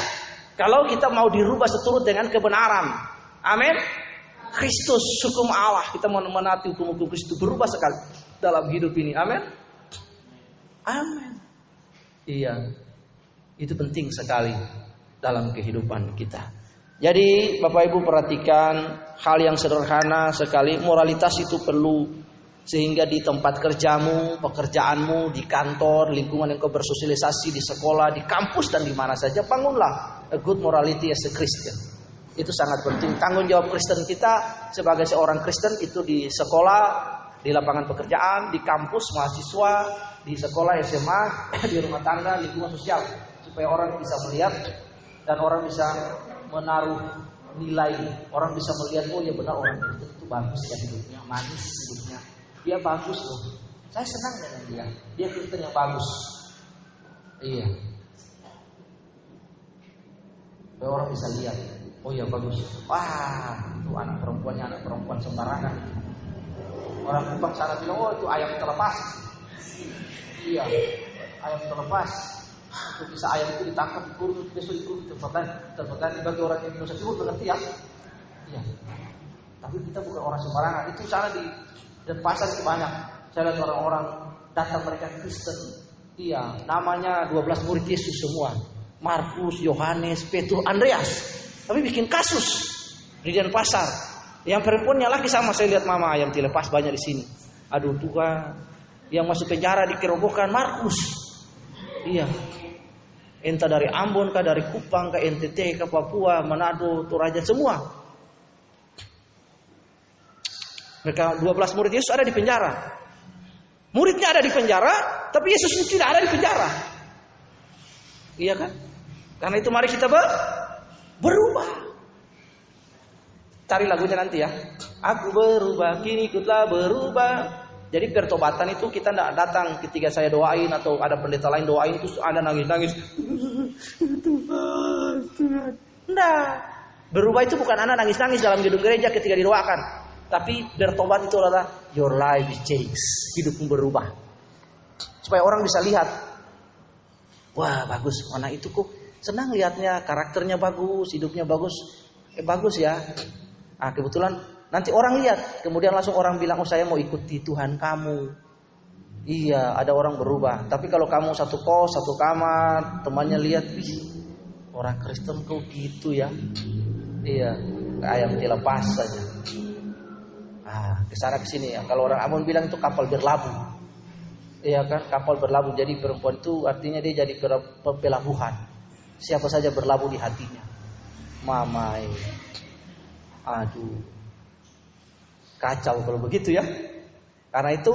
Kalau kita mau dirubah seturut dengan kebenaran. Amin. Kristus, hukum Allah. Kita mau menaati hukum-hukum Kristus, berubah sekali dalam hidup ini. Amin. Amin. Iya. Itu penting sekali dalam kehidupan kita. Jadi Bapak Ibu perhatikan hal yang sederhana sekali. Moralitas itu perlu. Sehingga di tempat kerjamu, pekerjaanmu, di kantor, lingkungan yang kau bersosialisasi, di sekolah, di kampus dan di mana saja, bangunlah a good morality as a Christian. Itu sangat penting. Tanggung jawab Kristen kita sebagai seorang Kristen itu di sekolah, di lapangan pekerjaan, di kampus, mahasiswa, di sekolah SMA, di rumah tangga, lingkungan sosial. Supaya orang bisa melihat dan orang bisa menaruh nilai. Orang bisa melihat, oh ya benar orang itu bagus ya hidupnya, manis hidupnya. Dia bagus loh. Saya senang dengan dia. Dia Kristen yang bagus. Iya. Supaya orang bisa lihat, oh ya bagus. Wah, itu anak perempuan sembarangan. Orang Kupang sana bilang, oh itu ayam terlepas. Iya, ayam terlepas. Itu bisa ayam itu ditangkap, dikurung, besok dikurung, terpekan bagi orang yang Indonesia Timur mengerti ya. Iya. Tapi kita bukan orang sembarangan. Itu sana di dan pasar itu banyak. Saya lihat orang-orang datang mereka Kristen. Iya, namanya 12 murid Yesus semua. Markus, Yohanes, Petrus, Andreas. Tapi bikin kasus di pasar. Yang perempuannya laki sama, saya lihat mama ayam dilepas banyak di sini. Aduh Tuhan, yang masuk penjara dikerobohkan Markus. Iya. Entah dari Ambon kah, dari Kupang kah, NTT kah, Papua, Manado, Toraja semua. Mereka 12 murid Yesus ada di penjara. Muridnya ada di penjara, tapi Yesus tidak ada di penjara. Iya kan? Karena itu mari kita berubah. Cari lagunya nanti ya. Aku berubah, kini ku telah berubah. Jadi pertobatan itu kita tidak datang ketika saya doain atau ada pendeta lain doain terus ada nangis-nangis. Tuhan. Nah, berubah itu bukan anak nangis-nangis dalam gedung gereja ketika didoakan. Tapi bertobat itu adalah your life is changed. Hidupmu berubah. Supaya orang bisa lihat. Wah, bagus. Anak itu kok senang lihatnya. Karakternya bagus. Hidupnya bagus. Bagus ya. Ah, kebetulan nanti orang lihat, kemudian langsung orang bilang, oh saya mau ikuti Tuhan kamu. Iya, ada orang berubah. Tapi kalau kamu satu kos, satu kamar, temannya lihat, orang Kristen kok gitu ya. Iya, ayam dilepas saja. Ah, kesana kesini ya. Kalau orang Ambon bilang itu kapal berlabuh. Iya kan, kapal berlabuh. Jadi perempuan itu artinya dia jadi pelabuhan. Siapa saja berlabuh di hatinya. Mamai. Aduh. Kacau kalau begitu ya. Karena itu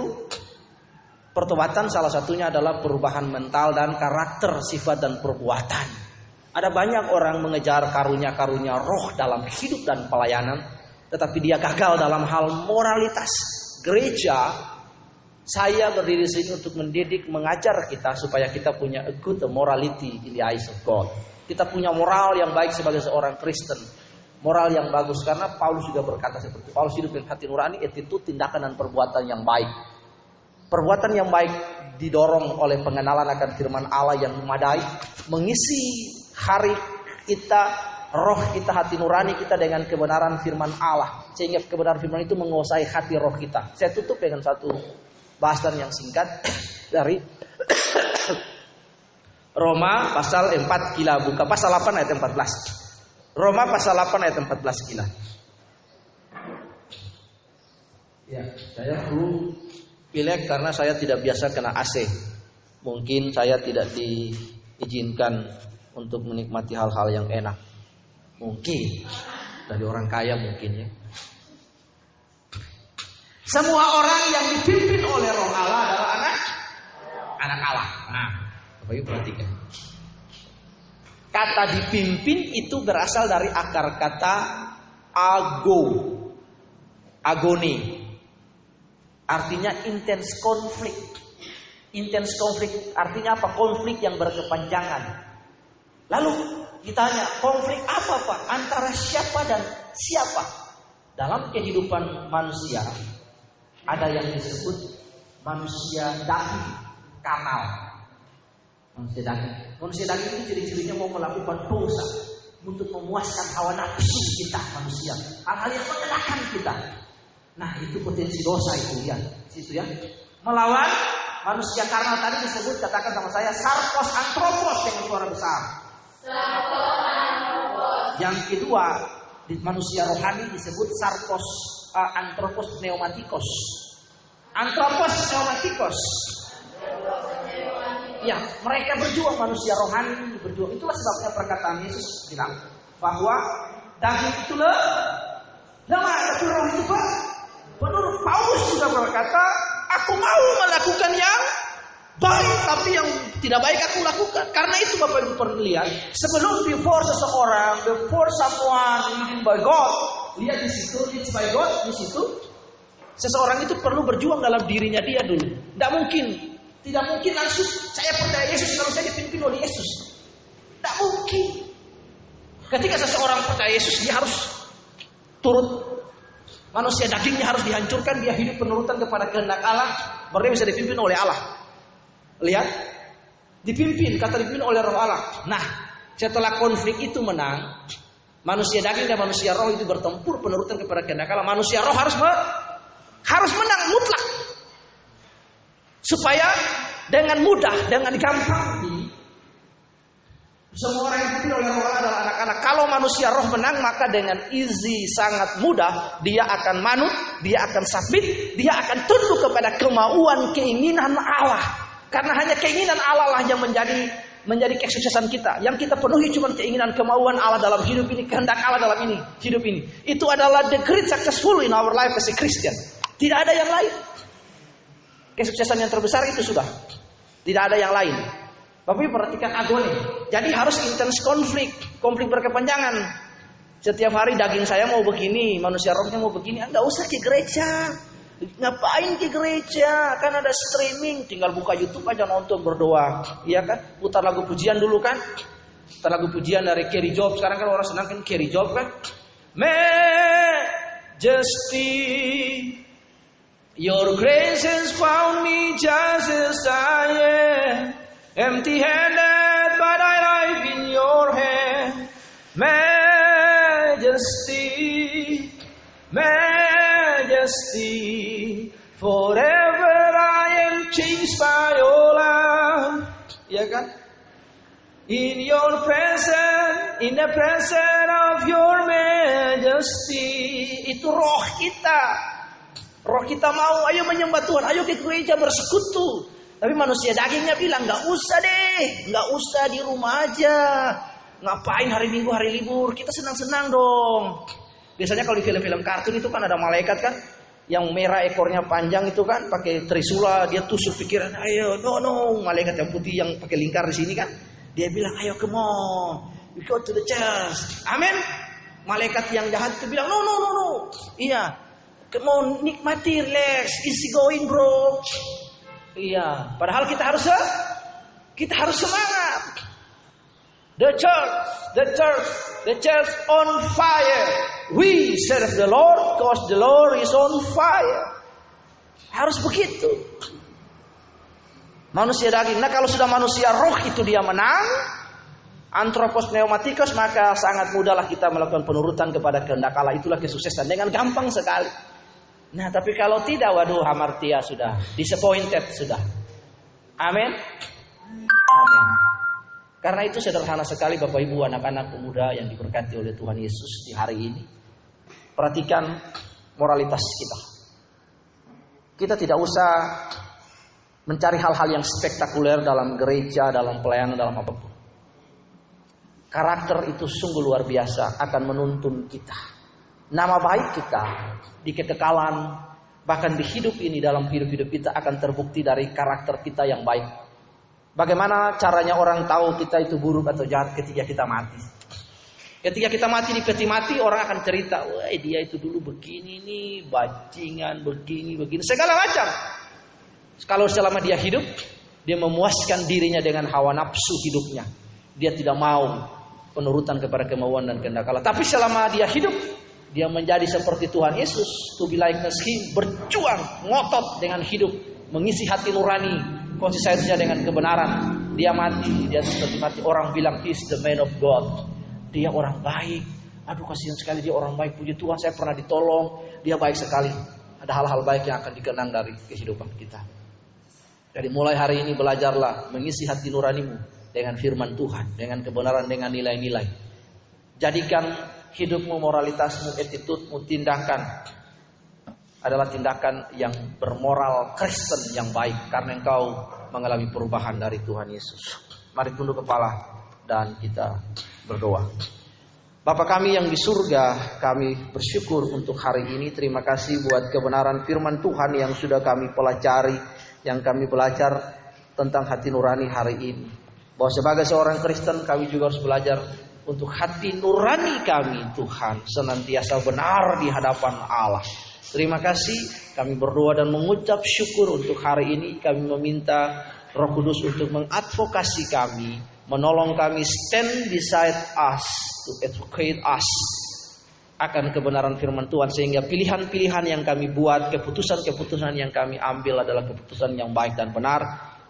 pertobatan salah satunya adalah perubahan mental dan karakter, sifat dan perbuatan. Ada banyak orang mengejar karunia-karunia roh dalam hidup dan pelayanan, tetapi dia gagal dalam hal moralitas. Gereja, saya berdiri sini untuk mendidik, mengajar kita supaya kita punya a good morality in the eyes of God. Kita punya moral yang baik sebagai seorang Kristen. Moral yang bagus, karena Paulus juga berkata seperti Paulus hidup dengan hati nurani, attitude, tindakan dan perbuatan yang baik. Perbuatan yang baik didorong oleh pengenalan akan firman Allah yang memadai, mengisi hari kita, roh kita, hati nurani kita dengan kebenaran firman Allah, sehingga kebenaran firman itu menguasai hati roh kita. Saya tutup dengan satu bahasan yang singkat dari Roma pasal 4 kila, buka pasal 8 ayat 14. Roma pasal 8 ayat 14 kila. Ya, saya perlu pilek karena saya tidak biasa kena AC. Mungkin saya tidak diizinkan untuk menikmati hal-hal yang enak. Mungkin dari orang kaya mungkin ya. Semua orang yang dipimpin oleh Roh Allah adalah anak Allah. Nah, Bapak Ibu perhatikan. Kata dipimpin itu berasal dari akar kata agoni. Artinya intense konflik. Intense konflik artinya apa? Konflik yang berkepanjangan. Lalu ditanya, konflik apa Pak? Antara siapa dan siapa? Dalam kehidupan manusia ada yang disebut manusia daging, kanal. Manusia daging itu ciri-cirinya mau melakukan dosa untuk memuaskan hawa nafsu kita manusia, hal-hal yang mengenakan kita. Nah itu potensi dosa itu ya, situ ya. Melawan manusia karnal tadi disebut, katakan sama saya, sarkos antropos dengan suara besar. Sarkos antropos. Yang kedua di manusia rohani disebut sarkos antropos pneumatikos. Antropos pneumatikos. Ya, mereka berjuang, manusia rohani berjuang. Itulah sebabnya perkataan Yesus bilang bahwa daging itu lemah, tapi roh itu Pak. Menurut Paulus juga berkata, aku mau melakukan yang baik, tapi yang tidak baik aku lakukan. Karena itu Bapak Ibu perlu lihat, sebelum before seseorang, before someone leading by God, lihat di situ, lead by God di situ, seseorang itu perlu berjuang dalam dirinya dia dulu. Tidak mungkin langsung saya percaya Yesus kalau saya dipimpin oleh Yesus. Tidak mungkin. Ketika seseorang percaya Yesus, dia harus turut. Manusia dagingnya harus dihancurkan, dia hidup penurutan kepada kehendak Allah, baru dia bisa dipimpin oleh Allah. Lihat, dipimpin, kata dipimpin oleh Roh Allah. Nah, setelah konflik itu menang, manusia daging dan manusia roh itu bertempur penurutan kepada kehendak Allah. Manusia roh harus menang mutlak. Supaya dengan mudah, dengan gampang semua orang yang dipimpin oleh Roh Allah adalah anak-anak. Kalau manusia roh menang, maka dengan easy, sangat mudah dia akan manut, dia akan submit, dia akan tunduk kepada kemauan, keinginan Allah. Karena hanya keinginan Allah lah yang menjadi kesuksesan kita. Yang kita penuhi cuma keinginan, kemauan Allah dalam hidup ini, kehendak Allah dalam hidup ini. Itu adalah the great successful in our life as a Christian. Tidak ada yang lain. Kesuksesan yang terbesar itu sudah. Tidak ada yang lain. Bapak Ibu perhatikan agoni. Jadi harus intense konflik berkepanjangan. Setiap hari daging saya mau begini, manusia rohnya mau begini. Enggak usah ke gereja. Ngapain ke gereja? Kan ada streaming, tinggal buka YouTube aja nonton berdoa. Iya kan? Putar lagu pujian dulu kan? Putar lagu pujian dari Kerry Job. Sekarang kan orang senang kan Kerry Job kan? Majesty, your grace has found me just as I am, empty-handed, but I live in your hand. Majesty, Majesty, forever I am changed by your love. Ya kan? In your presence, in the presence of your majesty. Itu roh kita. Roh kita mau, ayo menyembah Tuhan, ayo ke gereja bersekutu. Tapi manusia dagingnya bilang, gak usah deh, gak usah, di rumah aja. Ngapain hari Minggu, hari libur, kita senang-senang dong. Biasanya kalau di film-film kartun itu kan ada malaikat kan, yang merah ekornya panjang itu kan, pakai trisula, dia tusuk pikiran, ayo, no, malaikat yang putih yang pakai lingkar di sini kan, dia bilang, ayo come on, we go to the church, amin. Malaikat yang jahat itu bilang, no, iya, come on, nikmati, relax, easy going bro, iya. Padahal kita harus semangat. The church on fire. We serve the Lord because the Lord is on fire. Harus begitu. Manusia daging. Nah kalau sudah manusia roh itu dia menang, anthropos pneumatikos, maka sangat mudahlah kita melakukan penurutan kepada kehendak Allah. Itulah kesuksesan dengan gampang sekali. Nah tapi kalau tidak, waduh hamartia sudah, disappointed sudah. Amin. Amin. Karena itu sederhana sekali Bapak Ibu, anak-anak pemuda yang diberkati oleh Tuhan Yesus di hari ini. Perhatikan moralitas kita. Kita tidak usah mencari hal-hal yang spektakuler dalam gereja, dalam pelayanan, dalam apapun. Karakter itu sungguh luar biasa akan menuntun kita. Nama baik kita di kekekalan, bahkan di hidup ini, dalam hidup-hidup kita akan terbukti dari karakter kita yang baik. Bagaimana caranya orang tahu kita itu buruk atau jahat ketika kita mati? Ketika kita mati di peti mati, orang akan cerita, wah dia itu dulu begini nih, bajingan, begini, segala macam. Kalau selama dia hidup, dia memuaskan dirinya dengan hawa nafsu hidupnya. Dia tidak mau penurutan kepada kemauan dan kehendak Allah. Tapi selama dia hidup, dia menjadi seperti Tuhan Yesus, to be like Him, berjuang, ngotot dengan hidup, mengisi hati nurani, konsistensinya dengan kebenaran. Dia mati, dia seperti mati. Orang bilang he's the man of God. Dia orang baik. Aduh kasihan sekali dia orang baik. Puji Tuhan saya pernah ditolong. Dia baik sekali. Ada hal-hal baik yang akan dikenang dari kehidupan kita. Jadi mulai hari ini belajarlah mengisi hati nuranimu dengan firman Tuhan, dengan kebenaran, dengan nilai-nilai. Jadikan hidupmu, moralitasmu, attitude-mu, tindakan adalah tindakan yang bermoral Kristen yang baik, karena engkau mengalami perubahan dari Tuhan Yesus. Mari tunduk kepala dan kita berdoa. Bapa kami yang di surga, kami bersyukur untuk hari ini. Terima kasih buat kebenaran firman Tuhan yang sudah kami pelajari, yang kami belajar tentang hati nurani hari ini. Bahwa sebagai seorang Kristen kami juga harus belajar untuk hati nurani kami, Tuhan, senantiasa benar di hadapan Allah. Terima kasih, kami berdoa dan mengucap syukur untuk hari ini. Kami meminta Roh Kudus untuk mengadvokasi kami, menolong kami, stand beside us, to advocate us akan kebenaran firman Tuhan. Sehingga pilihan-pilihan yang kami buat, keputusan-keputusan yang kami ambil adalah keputusan yang baik dan benar.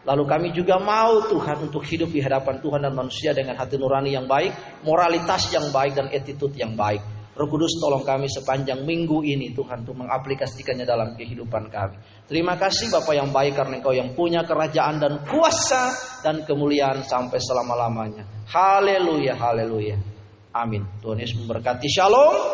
Lalu kami juga mau Tuhan untuk hidup di hadapan Tuhan dan manusia dengan hati nurani yang baik, moralitas yang baik dan attitude yang baik. Roh Kudus tolong kami sepanjang minggu ini Tuhan untuk mengaplikasikannya dalam kehidupan kami. Terima kasih Bapa yang baik, karena Engkau yang punya kerajaan dan kuasa dan kemuliaan sampai selama-lamanya. Haleluya, haleluya. Amin. Tuhan Yesus memberkati. Shalom.